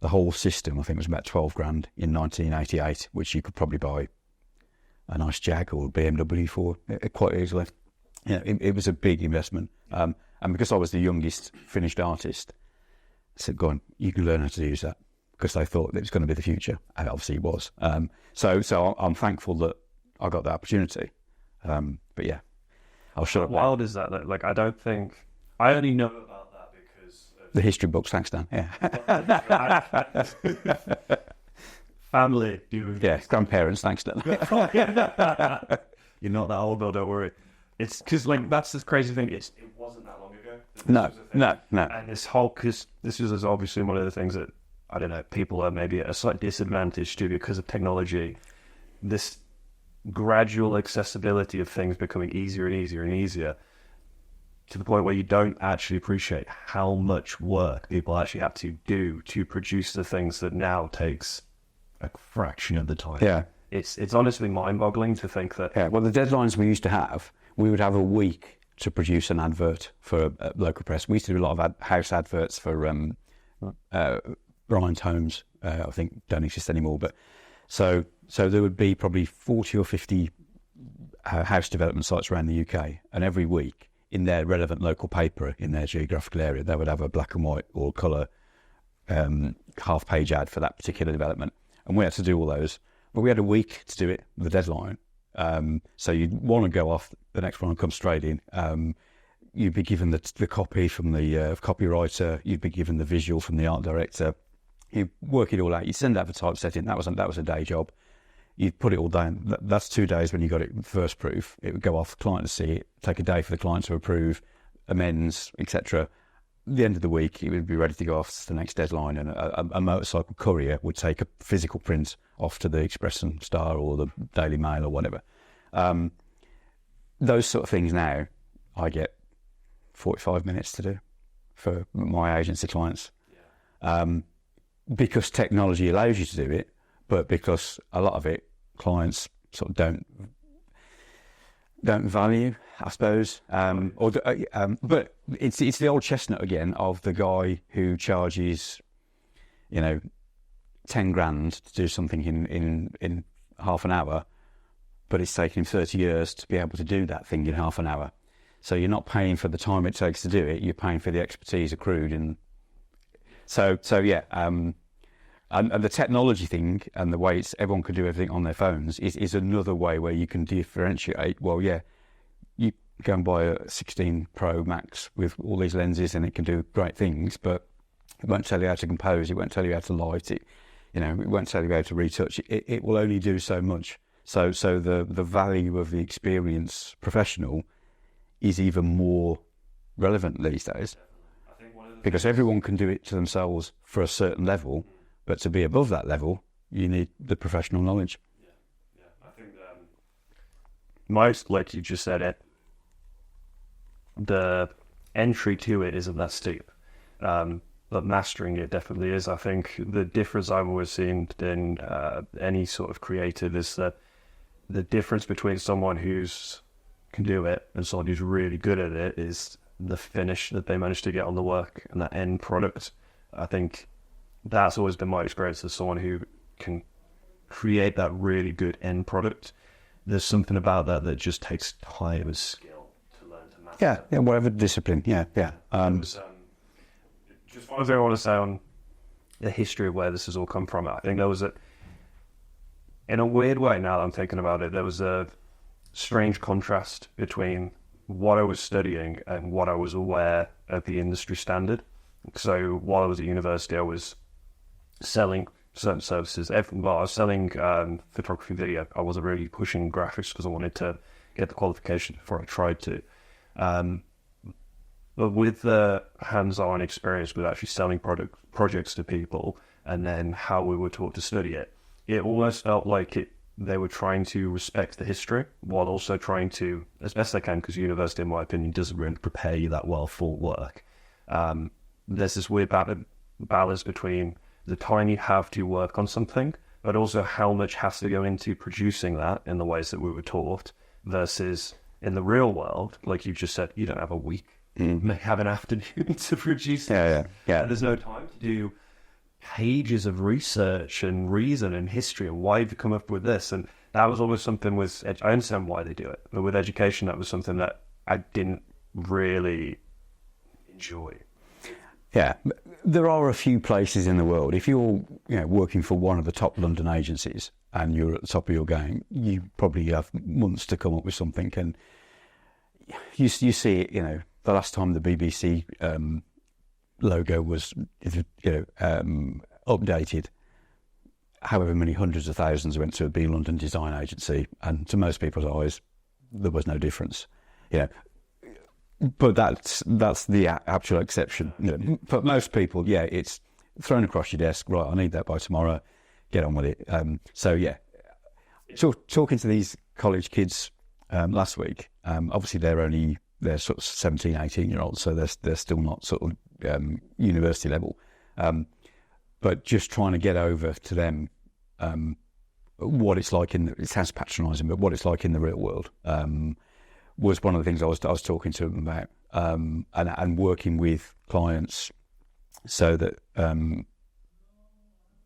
The whole system, I think, was about $12,000 in 1988, which you could probably buy a nice Jag or BMW for quite easily. It was a big investment. And because I was the youngest finished artist, I said, go on, you can learn how to use that, because they thought it was going to be the future. And obviously it was. So I'm thankful that I got the opportunity. But yeah, I'll shut up. How wild is that? Like, I don't think... I only know about that because... The history books, thanks, Dan. Yeah. Family. Grandparents, thanks, Dan. You're not that old, though, don't worry. It's because, that's the crazy thing. It wasn't that long ago. No. And this whole... Because this is obviously one of the things that, I don't know, people are maybe at a slight disadvantage to because of technology. This gradual accessibility of things becoming easier and easier and easier, to the point where you don't actually appreciate how much work people actually have to do to produce the things that now takes a fraction of the time. Yeah. It's honestly mind-boggling to think that... Yeah, well, the deadlines we used to have, we would have a week to produce an advert for a local press. We used to do a lot of house adverts for Brian's Homes. I think don't exist anymore. But so there would be probably 40 or 50 house development sites around the UK, and every week, in their relevant local paper in their geographical area, they would have a black and white or colour half-page ad for that particular development. And we had to do all those. But we had a week to do it, the deadline. So you'd want to go off, the next one comes straight in. You'd be given the copy from the copywriter. You'd be given the visual from the art director. You'd work it all out. You'd send out for typesetting. That was a day job. You'd put it all down. That's 2 days when you got it first proof. It would go off, the client to see it, take a day for the client to approve, amends, etc. The end of the week, it would be ready to go off to the next deadline, and a motorcycle courier would take a physical print off to the Express and Star or the Daily Mail or whatever. Those sort of things now, I get 45 minutes to do for my agency clients. Yeah. Because technology allows you to do it, but because a lot of it, clients sort of don't value, I suppose. But it's the old chestnut again of the guy who charges, 10 grand to do something in half an hour, but it's taken him 30 years to be able to do that thing in half an hour. So you're not paying for the time it takes to do it, you're paying for the expertise accrued. And the technology thing and the way everyone can do everything on their phones is another way where you can differentiate. Well, yeah, you go and buy a 16 Pro Max with all these lenses and it can do great things, but it won't tell you how to compose, it won't tell you how to light it, it won't tell you how to retouch. It will only do so much. So the value of the experienced professional is even more relevant these days, I think one of the because everyone can do it to themselves for a certain level, but to be above that level, you need the professional knowledge. I think most, like you just said, the entry to it isn't that steep, but mastering it definitely is. I think the difference I've always seen in any sort of creative is that the difference between someone who's can do it and someone who's really good at it is the finish that they manage to get on the work and that end product. I think that's always been my experience as someone who can create that really good end product. There's something about that that just takes time and skill to learn to master. Yeah, whatever discipline. Yeah. Just one thing I want to say on the history of where this has all come from. I think there was in a weird way, now that I'm thinking about it, there was a strange contrast between what I was studying and what I was aware of the industry standard. So while I was at university, I was selling certain services. I was selling photography, video. I wasn't really pushing graphics because I wanted to get the qualification before I tried to. But with the hands-on experience with actually selling projects to people, and then how we were taught to study it, it almost felt like they were trying to respect the history while also trying to, as best they can, because university, in my opinion, doesn't really prepare you that well for work. There's this weird balance between the time you have to work on something, but also how much has to go into producing that in the ways that we were taught, versus in the real world, like you just said, you don't have a week. You may have an afternoon to produce it. Yeah. There's no time to do pages of research and reason and history and why you've come up with this. And that was always something with, I understand why they do it, but with education, that was something that I didn't really enjoy. Yeah, there are a few places in the world. If you're working for one of the top London agencies and you're at the top of your game, you probably have months to come up with something. And you see it, the last time the BBC logo was updated, however many hundreds of thousands went to a B London design agency, and to most people's eyes, there was no difference. But that's the actual exception. For most people, it's thrown across your desk. Right, I need that by tomorrow. Get on with it. Talking to these college kids last week, obviously they're sort of 17, 18-year-olds, so they're still not sort of university level. But just trying to get over to them what it's like it sounds patronising, but what it's like in the real world. Was one of the things I was talking to them about, and working with clients so that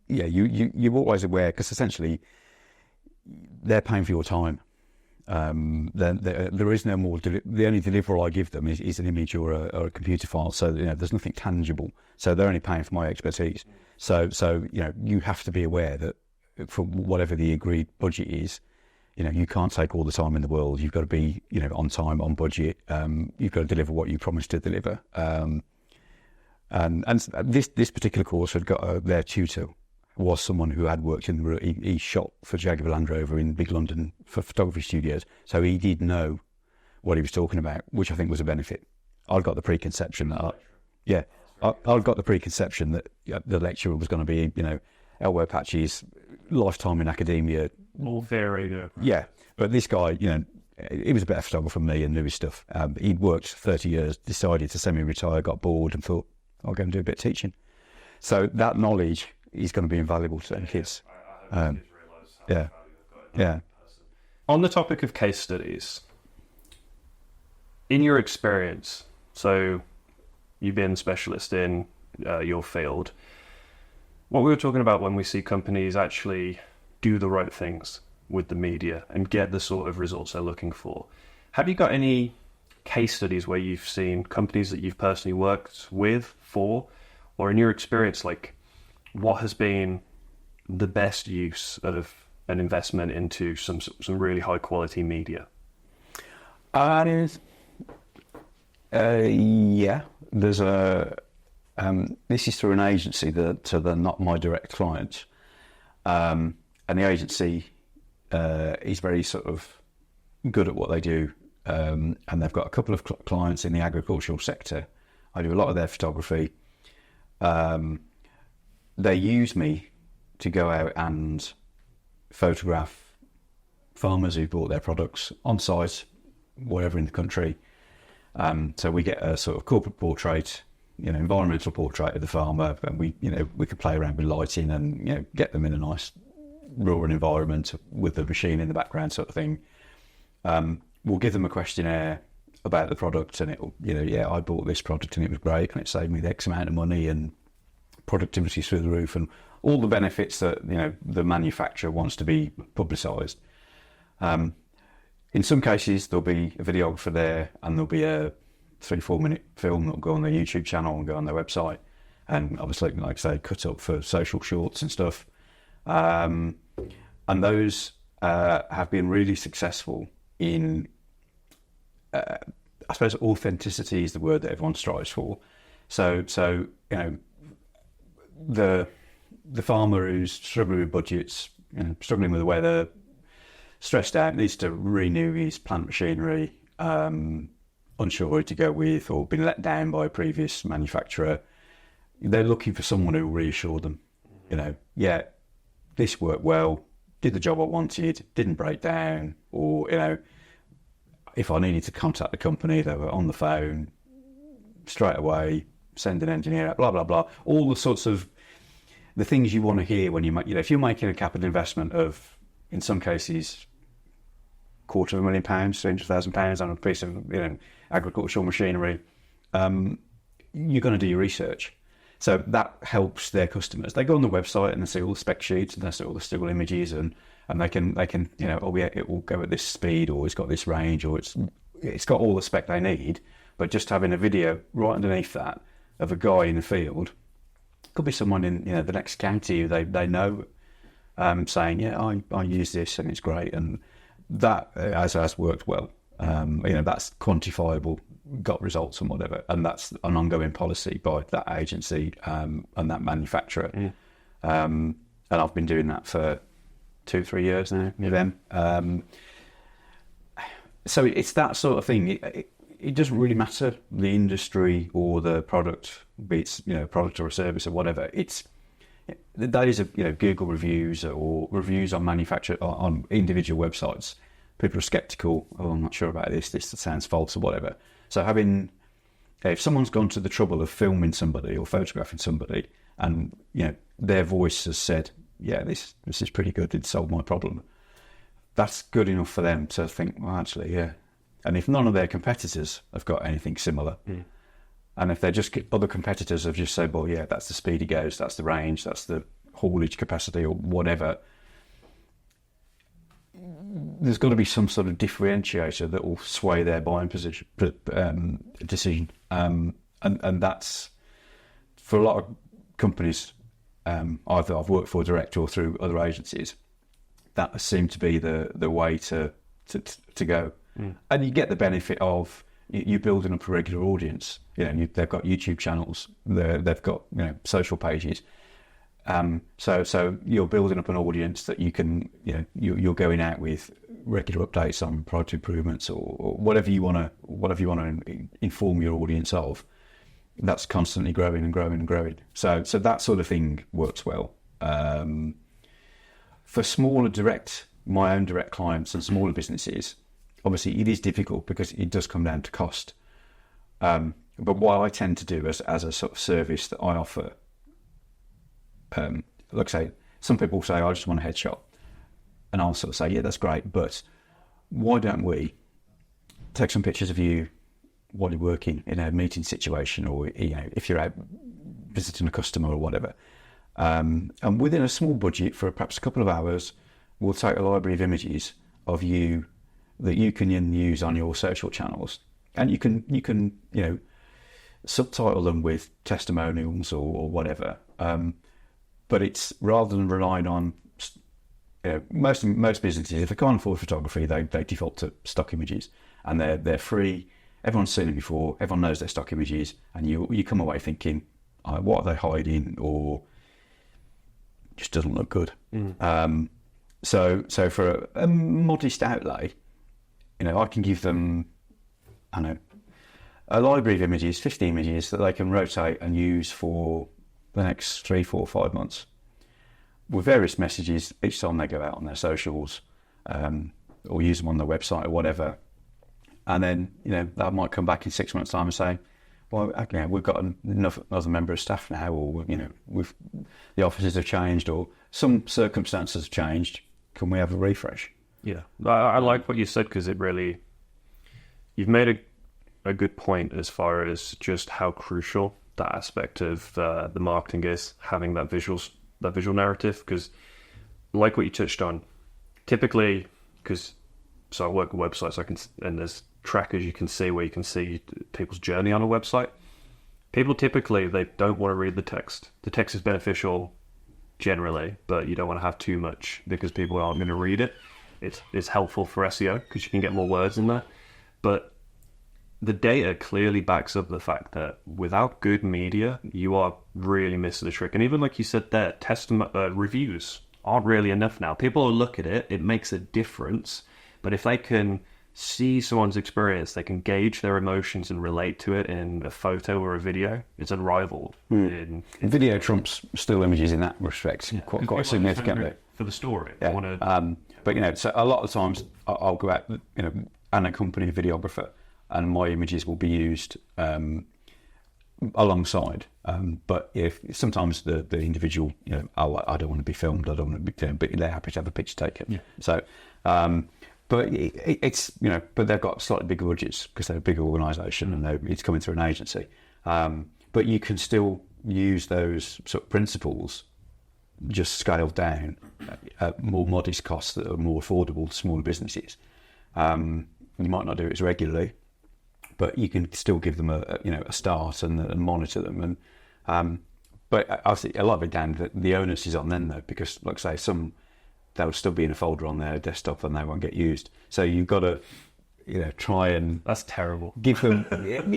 you're always aware, because essentially they're paying for your time. There is no more. The only deliverable I give them is an image or a computer file. So there's nothing tangible. So they're only paying for my expertise. So you have to be aware that for whatever the agreed budget is, you can't take all the time in the world. You've got to be, on time, on budget. You've got to deliver what you promised to deliver. And this particular course had got their tutor was someone who had worked he shot for Jaguar Land Rover in big London for photography studios. So he did know what he was talking about, which I think was a benefit. I'd got the preconception that I'd got the preconception that the lecturer was going to be, elbow patches, lifetime in academia. All theory, yeah. But this guy, he was a better photographer than me and knew his stuff. He'd worked 30 years, decided to semi-retire, got bored and thought, I'll go and do a bit of teaching. So that knowledge is going to be invaluable to them kids. I hope kids realise how valuable. On the topic of case studies, in your experience, so you've been a specialist in your field, what we were talking about when we see companies actually do the right things with the media and get the sort of results they're looking for. Have you got any case studies where you've seen companies that you've personally worked with, for, or in your experience, like what has been the best use of an investment into some really high quality media? There's this is through an agency that they're not my direct client, and the agency is very sort of good at what they do, and they've got a couple of clients in the agricultural sector. I do a lot of their photography. They use me to go out and photograph farmers who bought their products on site, wherever in the country. So we get a sort of corporate portrait, environmental portrait of the farmer, and we could play around with lighting and get them in a nice rural environment with the machine in the background, sort of thing. We'll give them a questionnaire about the product, and it'll, I bought this product and it was great, and it saved me X amount of money, and productivity through the roof, and all the benefits that the manufacturer wants to be publicised. In some cases, there'll be a videographer there, and there'll be a 3-4 minute film that'll go on their YouTube channel and go on their website, and obviously, like I say, cut up for social shorts and stuff. And those have been really successful in, I suppose, authenticity is the word that everyone strives for. So the farmer who's struggling with budgets, struggling with the weather, stressed out, needs to renew his plant machinery, unsure who to go with, or been let down by a previous manufacturer, they're looking for someone who will reassure them. This worked well, did the job I wanted, didn't break down, or if I needed to contact the company, they were on the phone straight away, send an engineer out, blah blah blah, all the sorts of the things you want to hear when you if you're making a capital investment of, in some cases, £250,000, £300,000 on a piece of agricultural machinery, you're going to do your research. So that helps their customers. They go on the website and they see all the spec sheets and they see all the still images, and they can it will go at this speed, or it's got this range, or it's got all the spec they need. But just having a video right underneath that of a guy in the field, could be someone in the next county who they know, saying, I use this and it's great, and that has worked well. That's quantifiable, got results and whatever, and that's an ongoing policy by that agency and that manufacturer. And I've been doing that for 2-3 years now with them. So it's that sort of thing. It doesn't really matter the industry or the product, be it's product or a service or whatever. It's the days of Google reviews or reviews on manufacturer on individual websites. People are sceptical. Oh, I'm not sure about this. This sounds false or whatever. So if someone's gone to the trouble of filming somebody or photographing somebody, and their voice has said, this is pretty good, it solved my problem, that's good enough for them to think, well, actually, yeah. And if none of their competitors have got anything similar, and if they're just other competitors have just said, well, yeah, that's the speed it goes, that's the range, that's the haulage capacity or whatever, there's got to be some sort of differentiator that will sway their buying decision. And that's, for a lot of companies, either I've worked for direct or through other agencies, that seemed to be the way to go. And you get the benefit of you building up a regular audience. They've got YouTube channels, they've got social pages. So you're building up an audience that you can, you're going out with regular updates on product improvements or whatever you want to inform your audience of. That's constantly growing and growing and growing. So that sort of thing works well. For smaller my own direct clients and smaller businesses, obviously it is difficult because it does come down to cost. But what I tend to do as a sort of service that I offer, like I say, some people say, I just want a headshot. And I'll sort of say, yeah, that's great, but why don't we take some pictures of you while you're working in a meeting situation, or if you're out visiting a customer or whatever. And within a small budget for perhaps a couple of hours, we'll take a library of images of you that you can use on your social channels. And you can subtitle them with testimonials or whatever. But it's, rather than relying on most businesses, if they can't afford photography, they default to stock images, and they're free. Everyone's seen it before. Everyone knows their stock images, and you come away thinking, what are they hiding, or just doesn't look good. So for a modest outlay, I can give them, I don't know, a library of images, 50 images that they can rotate and use for the next 3, 4, 5 months with various messages each time they go out on their socials, or use them on their website or whatever. And then, they might come back in 6 months' time and say, well, okay, we've got another member of staff now, or, the offices have changed, or some circumstances have changed. Can we have a refresh? Yeah, I like what you said, because you've made a good point as far as just how crucial that aspect of the marketing is, having that visual narrative. Because like what you touched on, typically, so I work with websites, and there's trackers you can see where you can see people's journey on a website. People typically, they don't want to read the text. The text is beneficial generally, but you don't want to have too much because people aren't going to read it. It's helpful for SEO because you can get more words in there, but the data clearly backs up the fact that without good media, you are really missing the trick. And even like you said there, reviews aren't really enough now. People will look at it, it makes a difference, but if they can see someone's experience, they can gauge their emotions and relate to it in a photo or a video, it's unrivaled. Video trumps still images in that respect, Yeah, quite significantly. For the story. Yeah. But so a lot of times I'll go out, and accompany a videographer, and my images will be used alongside. But if sometimes the individual, I don't want to be filmed, I don't want to be, but they're happy to have a picture taken. Yeah. So, but it's but they've got slightly bigger budgets because they're a bigger organisation, and it's coming through an agency. But you can still use those sort of principles, just scaled down at more modest costs that are more affordable to smaller businesses. You might not do it as regularly, but you can still give them a start and monitor them. And but I see a lot of it down that the onus is on them though, because like I say, they'll still be in a folder on their desktop and they won't get used. So you've got to try and that's terrible. Give them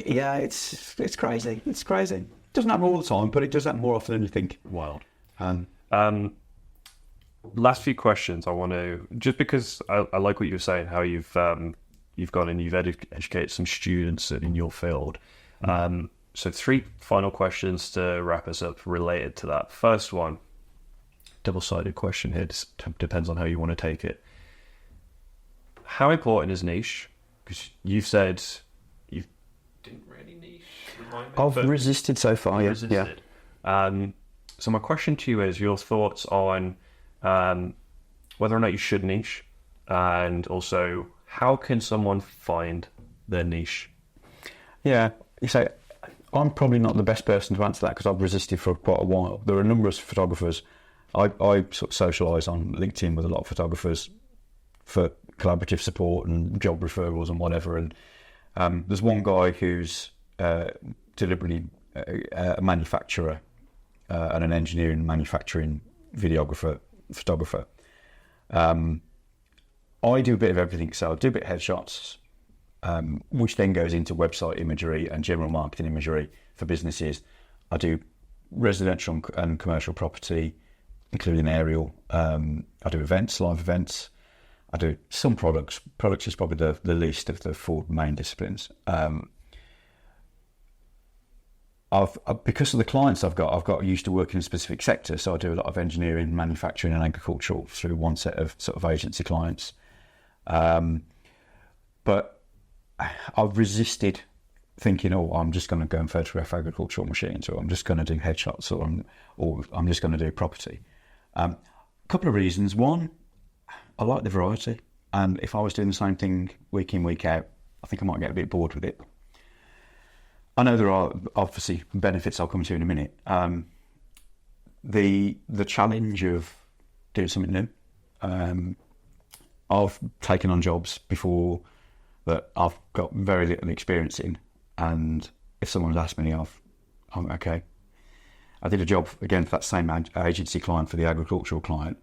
yeah, it's crazy. It's crazy. It doesn't happen all the time, but it does happen more often than you think. Wild. Last few questions. I want to, just because I like what you were saying, how you've gone and you've educated some students in your field. So 3 final questions to wrap us up related to that. First one, double-sided question here. Depends on how you want to take it. How important is niche? Because you've said you didn't really niche. I've resisted so far. Yeah. Resisted. So my question to you is your thoughts on whether or not you should niche, and also how can someone find their niche? Yeah, so I'm probably not the best person to answer that because I've resisted for quite a while. There are a number of photographers. I sort of socialise on LinkedIn with a lot of photographers for collaborative support and job referrals and whatever. And there's one guy who's deliberately a manufacturer and an engineering manufacturing photographer. I do a bit of everything, so I do a bit of headshots, which then goes into website imagery and general marketing imagery for businesses. I do residential and commercial property, including aerial. I do events, live events. I do some products. Products is probably the least of the 4 main disciplines. Because of the clients I've got used to working in a specific sector, so I do a lot of engineering, manufacturing and agricultural through one set of sort of agency clients. But I've resisted thinking, I'm just going to go and photograph agricultural machines, or I'm just going to do headshots, or I'm just going to do property. A couple of reasons. One, I like the variety, and if I was doing the same thing week in, week out, I think I might get a bit bored with it. I know there are obviously benefits I'll come to in a minute. The challenge of doing something new. I've taken on jobs before that I've got very little experience in, and if someone's asked me, I'm okay. I did a job again for that same agency client, for the agricultural client,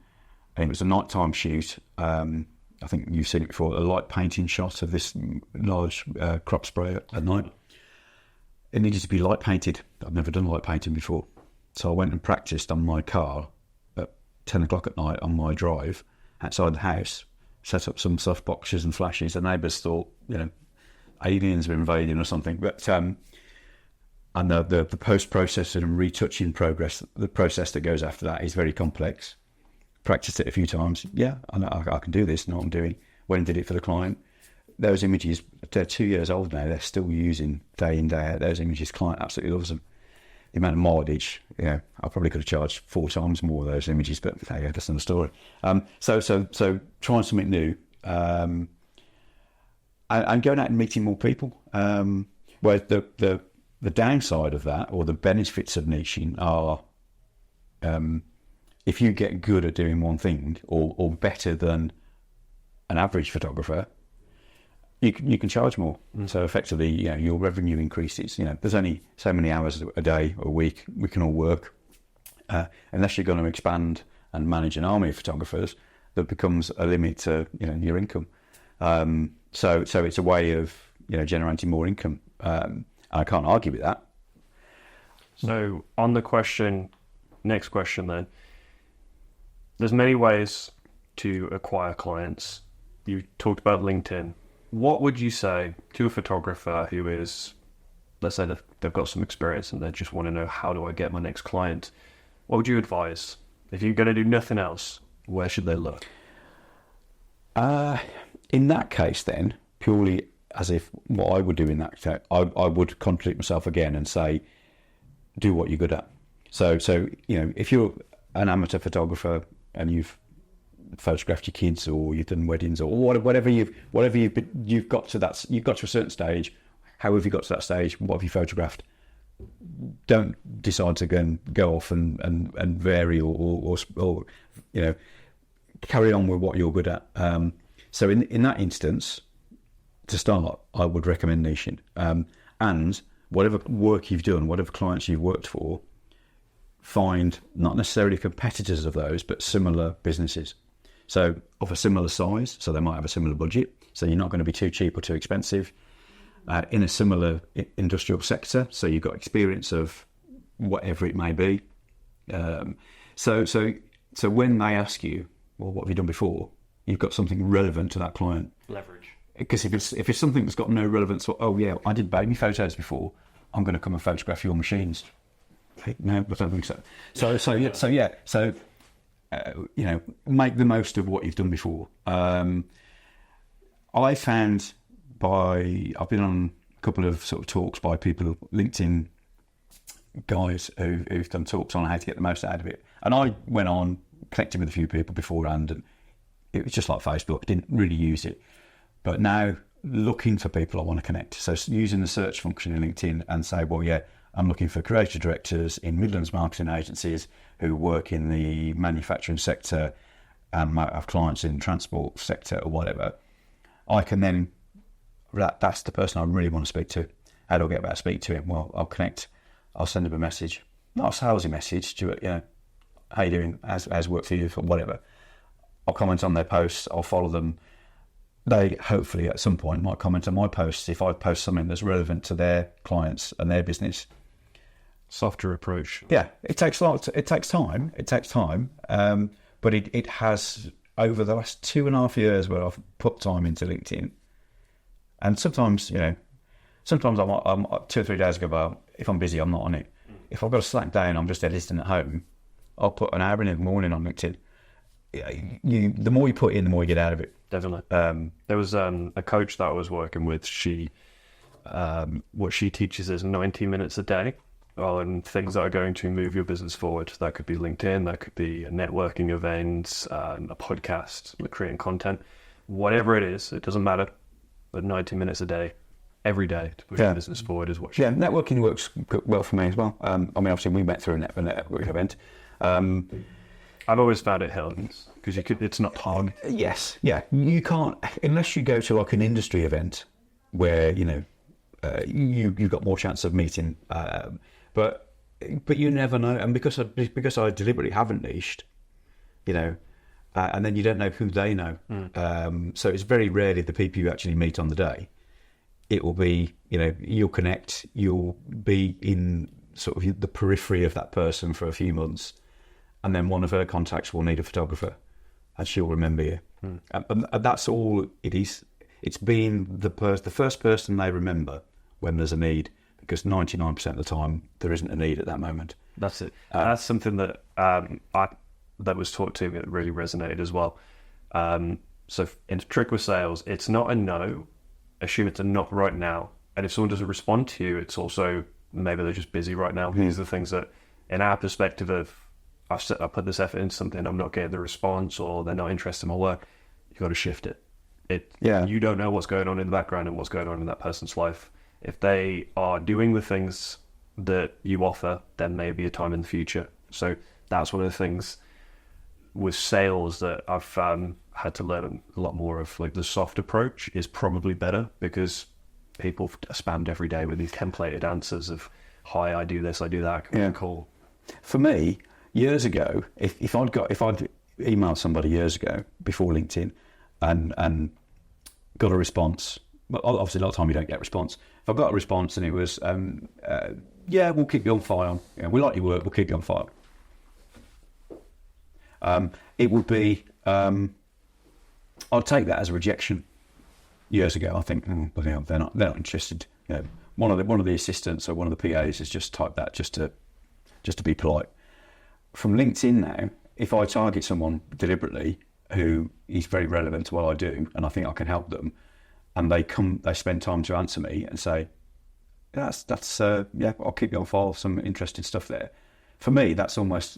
and it was a nighttime shoot. I think you've seen it before, a light painting shot of this large crop sprayer at night. It needed to be light painted. I've never done light painting before. So I went and practiced on my car at 10 o'clock at night on my drive, outside the house, set up some soft boxes and flashes. The neighbours thought, aliens were invading or something. But and the post-processing and retouching the process that goes after that is very complex. Practiced it a few times. Yeah, I can do this. Know what I'm doing. Went and did it for the client. Those images, they're 2 years old now. They're still using day in, day out. Those images, client absolutely loves them. The amount of mileage, I probably could have charged 4 times more of those images, but hey, that's another story. So trying something new, and going out and meeting more people. Where the downside of that, or the benefits of niching, are if you get good at doing one thing, or better than an average photographer, you can charge more. So effectively, your revenue increases. There's only so many hours a day or a week we can all work. Unless you're going to expand and manage an army of photographers, that becomes a limit to your income. So it's a way of generating more income. I can't argue with that. So on the next question then, there's many ways to acquire clients. You talked about LinkedIn. What would you say to a photographer who is, let's say they've got some experience and they just want to know, how do I get my next client? What would you advise? If you're going to do nothing else, where should they look? In that case then, purely as if what I would do in that case, I would contradict myself again and say, do what you're good at. So if you're an amateur photographer and you've photographed your kids, or you've done weddings, or whatever you've got to that, you've got to a certain stage. How have you got to that stage? What have you photographed? Don't decide to go off and vary or carry on with what you're good at. So in that instance, to start, I would recommend niching. And whatever work you've done, whatever clients you've worked for, find not necessarily competitors of those, but similar businesses. So of a similar size, so they might have a similar budget, so you're not going to be too cheap or too expensive. In a similar industrial sector, so you've got experience of whatever it may be. So when they ask you, well, what have you done before? You've got something relevant to that client. Leverage. Because if it's something that's got no relevance, oh yeah, I did baby photos before, I'm going to come and photograph your machines. No, I don't think so. So make the most of what you've done before. I found I've been on a couple of sort of talks by people, LinkedIn guys who've done talks on how to get the most out of it. And I went on, connected with a few people beforehand, and it was just like Facebook. I didn't really use it. But now, looking for people I want to connect. So using the search function in LinkedIn and say, well, yeah, I'm looking for creative directors in Midlands marketing agencies who work in the manufacturing sector and might have clients in the transport sector or whatever. I can then, that's the person I really want to speak to. How do I get about to speak to him? Well, I'll connect. I'll send him a message, not a salesy message, to how you doing? How's work for you? Or whatever. I'll comment on their posts. I'll follow them. They hopefully at some point might comment on my posts if I post something that's relevant to their clients and their business. Softer approach. Yeah, it takes time. But it has, over the last 2.5 years where I've put time into LinkedIn, and sometimes I'm 2 or 3 days ago, but if I'm busy, I'm not on it. If I've got a slack day and I'm just editing at home, I'll put an hour in the morning on LinkedIn. The more you put in, the more you get out of it. Definitely. There was a coach that I was working with. What she teaches is 90 minutes a day on things that are going to move your business forward. That could be LinkedIn, that could be a networking event, a podcast, creating content, whatever it is. It doesn't matter. But 90 minutes a day, every day to push your business forward is what she... Yeah, networking works well for me as well. Obviously we met through a networking event. I've always found it helps because it's not hard. Yes, yeah. You can't, unless you go to like an industry event where, you've got more chance of meeting. But you never know. And because I deliberately haven't niched, and then you don't know who they know. So it's very rarely the people you actually meet on the day. It will be, you'll connect, you'll be in sort of the periphery of that person for a few months. And then one of her contacts will need a photographer. and she'll remember you. And that's all it is. It's being the first person they remember when there's a need, because 99% of the time there isn't a need at that moment. That's it. That's something that that was taught to me that really resonated as well. So in trick with sales, it's not a no. Assume it's a not right now. And if someone doesn't respond to you, it's also maybe they're just busy right now. These are the things that, in our perspective of, I put this effort into something, I'm not getting the response, or they're not interested in my work, you've got to shift it. You don't know what's going on in the background and what's going on in that person's life. If they are doing the things that you offer, then maybe a time in the future. So that's one of the things with sales that I've had to learn a lot more of. Like, the soft approach is probably better, because people are spammed every day with these templated answers of, hi, I do this, I do that, cool. For me, years ago, if I'd emailed somebody years ago before LinkedIn and got a response, but obviously a lot of time you don't get a response. If I got a response and it was, we'll keep you on file, we like your work, we'll keep you on file. It would be, I'd take that as a rejection. Years ago, I think, they're not interested. One of the assistants or one of the PAs has just typed that just to be polite. From LinkedIn now, if I target someone deliberately who is very relevant to what I do, and I think I can help them, and they spend time to answer me and say, that's I'll keep you on file, some interesting stuff there. For me, that's almost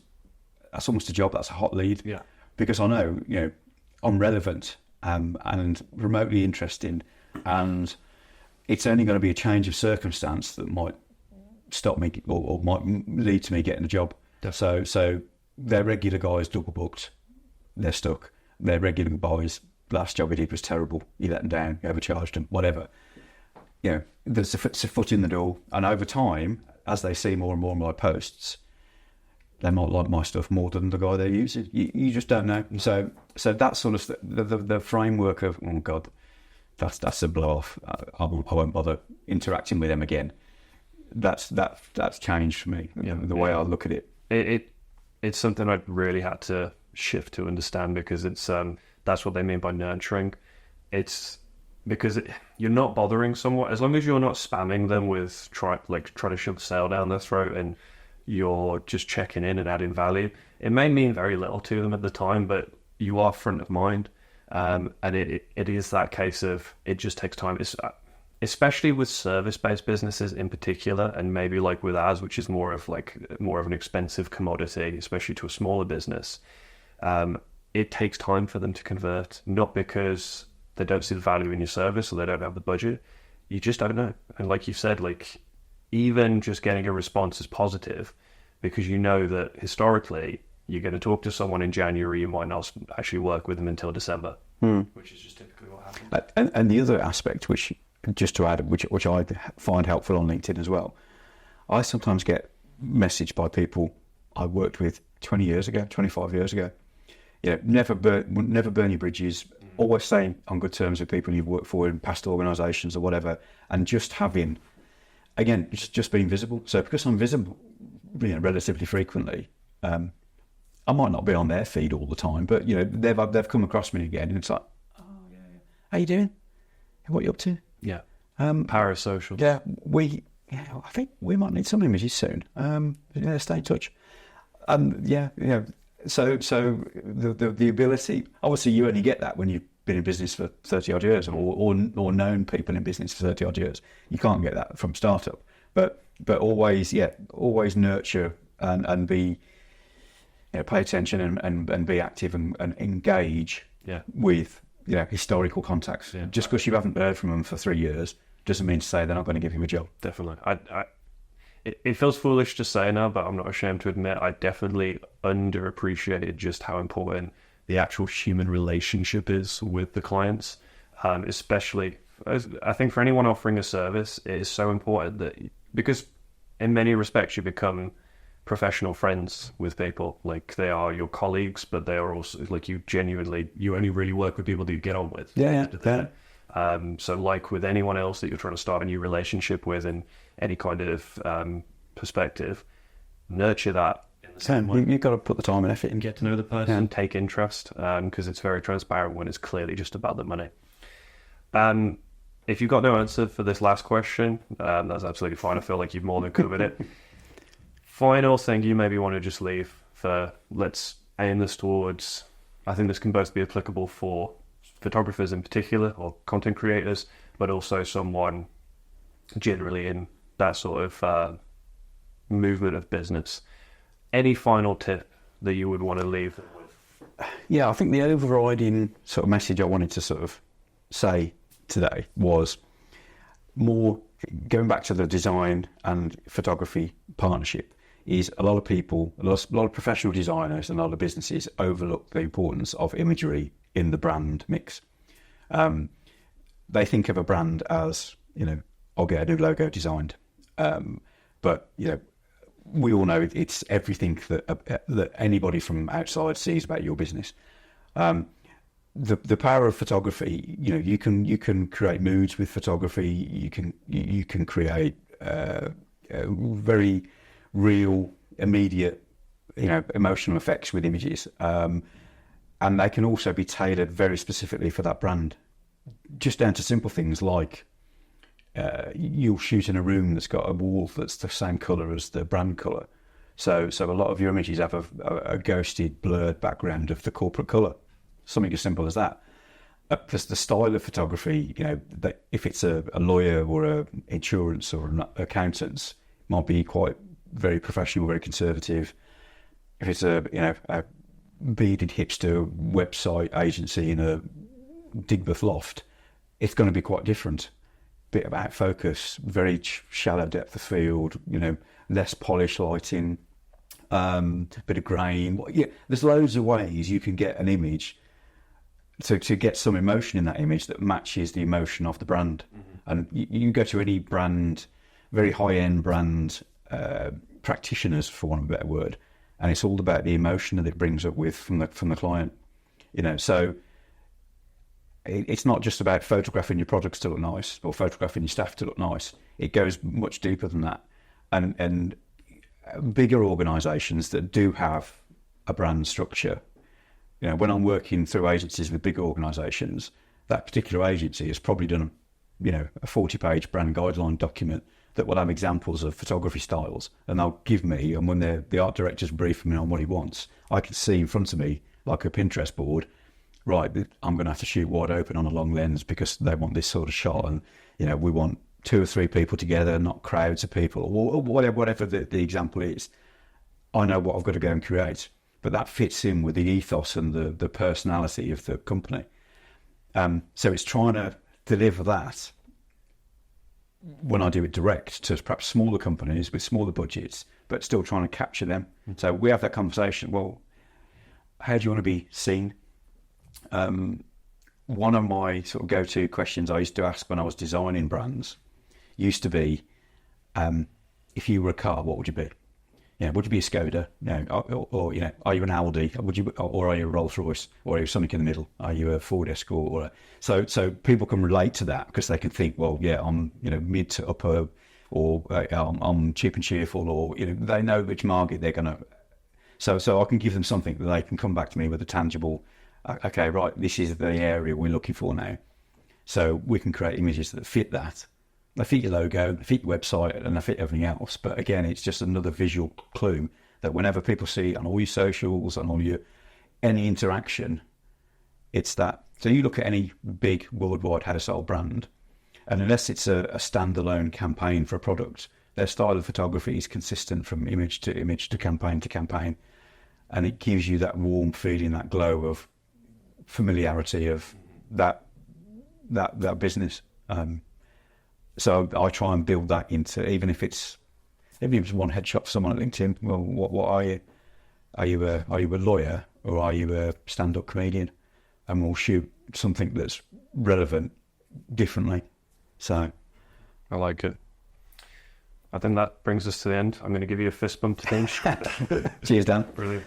a job. That's a hot lead. Yeah. Because I know, I'm relevant and remotely interesting, and it's only going to be a change of circumstance that might stop me or might lead to me getting a job. Definitely. So their regular guys double booked, they're stuck. Their regular guys, last job he did was terrible. You let them down, you overcharged them, whatever. There's a foot in the door, and over time, as they see more and more of my posts, they might like my stuff more than the guy they're using. You just don't know. So that sort of the framework of, oh God, that's a blow off. I won't bother interacting with them again. That's changed for me. The way I look at it. It's something I really had to shift to understand, because it's that's what they mean by nurturing. It's because you're not bothering someone, as long as you're not spamming them with trying to shove sale down their throat, and you're just checking in and adding value. It may mean very little to them at the time, but you are front of mind. And it is that case of, it just takes time. It's, especially with service-based businesses in particular, and maybe like with ours, which is more of an expensive commodity, especially to a smaller business. It takes time for them to convert, not because they don't see the value in your service or they don't have the budget. You just don't know. And like you said, even just getting a response is positive, because you know that historically you're going to talk to someone in January, you might not actually work with them until December, which is just typically what happens. And the other aspect, which just to add, which I find helpful on LinkedIn as well, I sometimes get messaged by people I worked with 20 years ago, 25 years ago. Never burn your bridges. Always staying on good terms with people you've worked for in past organisations or whatever, and just having, again, just being visible. So because I'm visible, relatively frequently, I might not be on their feed all the time, but they've come across me again, and it's like, oh yeah, how you doing? What you up to? Yeah. Parasocial. Yeah, I think we might need some images soon. Stay in touch. So the ability, obviously, you only get that when you've been in business for 30 odd years, or known people in business for 30 odd years. You can't get that from startup, but always nurture and be, pay attention and be active and engage with historical contacts. Yeah. Just because you haven't heard from them for 3 years doesn't mean to say they're not going to give you a job. Definitely. It feels foolish to say now, but I'm not ashamed to admit I definitely underappreciated just how important the actual human relationship is with the clients. Especially, I think for anyone offering a service, it is so important that, because in many respects you become professional friends with people. Like, they are your colleagues, but they are also you only really work with people that you get on with. So like with anyone else that you're trying to start a new relationship with in any kind of perspective, nurture that in the same way. You've got to put the time and effort in. Get to know the person, take interest, because it's very transparent when it's clearly just about the money. If you've got no answer for this last question, that's absolutely fine. I feel like you've more than covered it. Final thing you maybe want to just leave for, let's aim this towards, I think this can both be applicable for photographers in particular or content creators, but also someone generally in that sort of movement of business. Any final tip that you would want to leave them with? Yeah, I think the overriding sort of message I wanted to sort of say today was more going back to the design and photography partnership. Is a lot of people, a lot of professional designers and a lot of businesses overlook the importance of imagery in the brand mix. They think of a brand as, I'll get a new logo designed. But, we all know it's everything that anybody from outside sees about your business. The power of photography, you can create moods with photography. You can create very real, immediate, emotional effects with images, and they can also be tailored very specifically for that brand, just down to simple things like you'll shoot in a room that's got a wall that's the same colour as the brand colour, so a lot of your images have a ghosted, blurred background of the corporate colour, something as simple as that. Plus the style of photography, that if it's a lawyer or a insurance or an accountant's, might be quite very professional, very conservative. If it's a bearded hipster website agency in a Digbeth loft, it's going to be quite different. Bit of out focus, very shallow depth of field, less polished lighting, bit of grain. Yeah, there's loads of ways you can get an image to get some emotion in that image that matches the emotion of the brand. Mm-hmm. And you go to any brand, very high-end brand practitioners, for want of a better word, and it's all about the emotion that it brings up with from the client. So it's not just about photographing your products to look nice or photographing your staff to look nice. It goes much deeper than that. And bigger organisations that do have a brand structure, when I'm working through agencies with big organisations, that particular agency has probably done a 40-page brand guideline document that will have examples of photography styles, and they'll give me, and when the art director's briefing me on what he wants, I can see in front of me, like a Pinterest board, right, I'm going to have to shoot wide open on a long lens because they want this sort of shot, and we want 2 or 3 people together, not crowds of people, or whatever the example is. I know what I've got to go and create, but that fits in with the ethos and the personality of the company. So it's trying to deliver that when I do it direct to perhaps smaller companies with smaller budgets, but still trying to capture them. Mm-hmm. So we have that conversation. Well, how do you want to be seen? One of my sort of go-to questions I used to ask when I was designing brands used to be, if you were a car, what would you be? Would you be a Skoda? Or are you an Audi? Or are you a Rolls Royce? Or are you something in the middle? Are you a Ford Escort? So people can relate to that because they can think, well, yeah, I'm mid to upper, or I'm cheap and cheerful, or they know which market they're going to. So I can give them something that they can come back to me with a tangible. Okay, right, this is the area we're looking for now. So we can create images that fit that. They fit your logo, they fit your website, and they fit everything else. But again, it's just another visual clue that whenever people see it on all your socials, on any interaction, it's that. So you look at any big worldwide household brand, and unless it's a standalone campaign for a product, their style of photography is consistent from image to campaign, and it gives you that warm feeling, that glow of familiarity of that business. So I try and build that into, even if it's one headshot for someone at LinkedIn. Well, what are you? Are you a lawyer, or are you a stand-up comedian? And we'll shoot something that's relevant differently. So I like it. I think that brings us to the end. I'm going to give you a fist bump to finish. Cheers, Dan. Brilliant.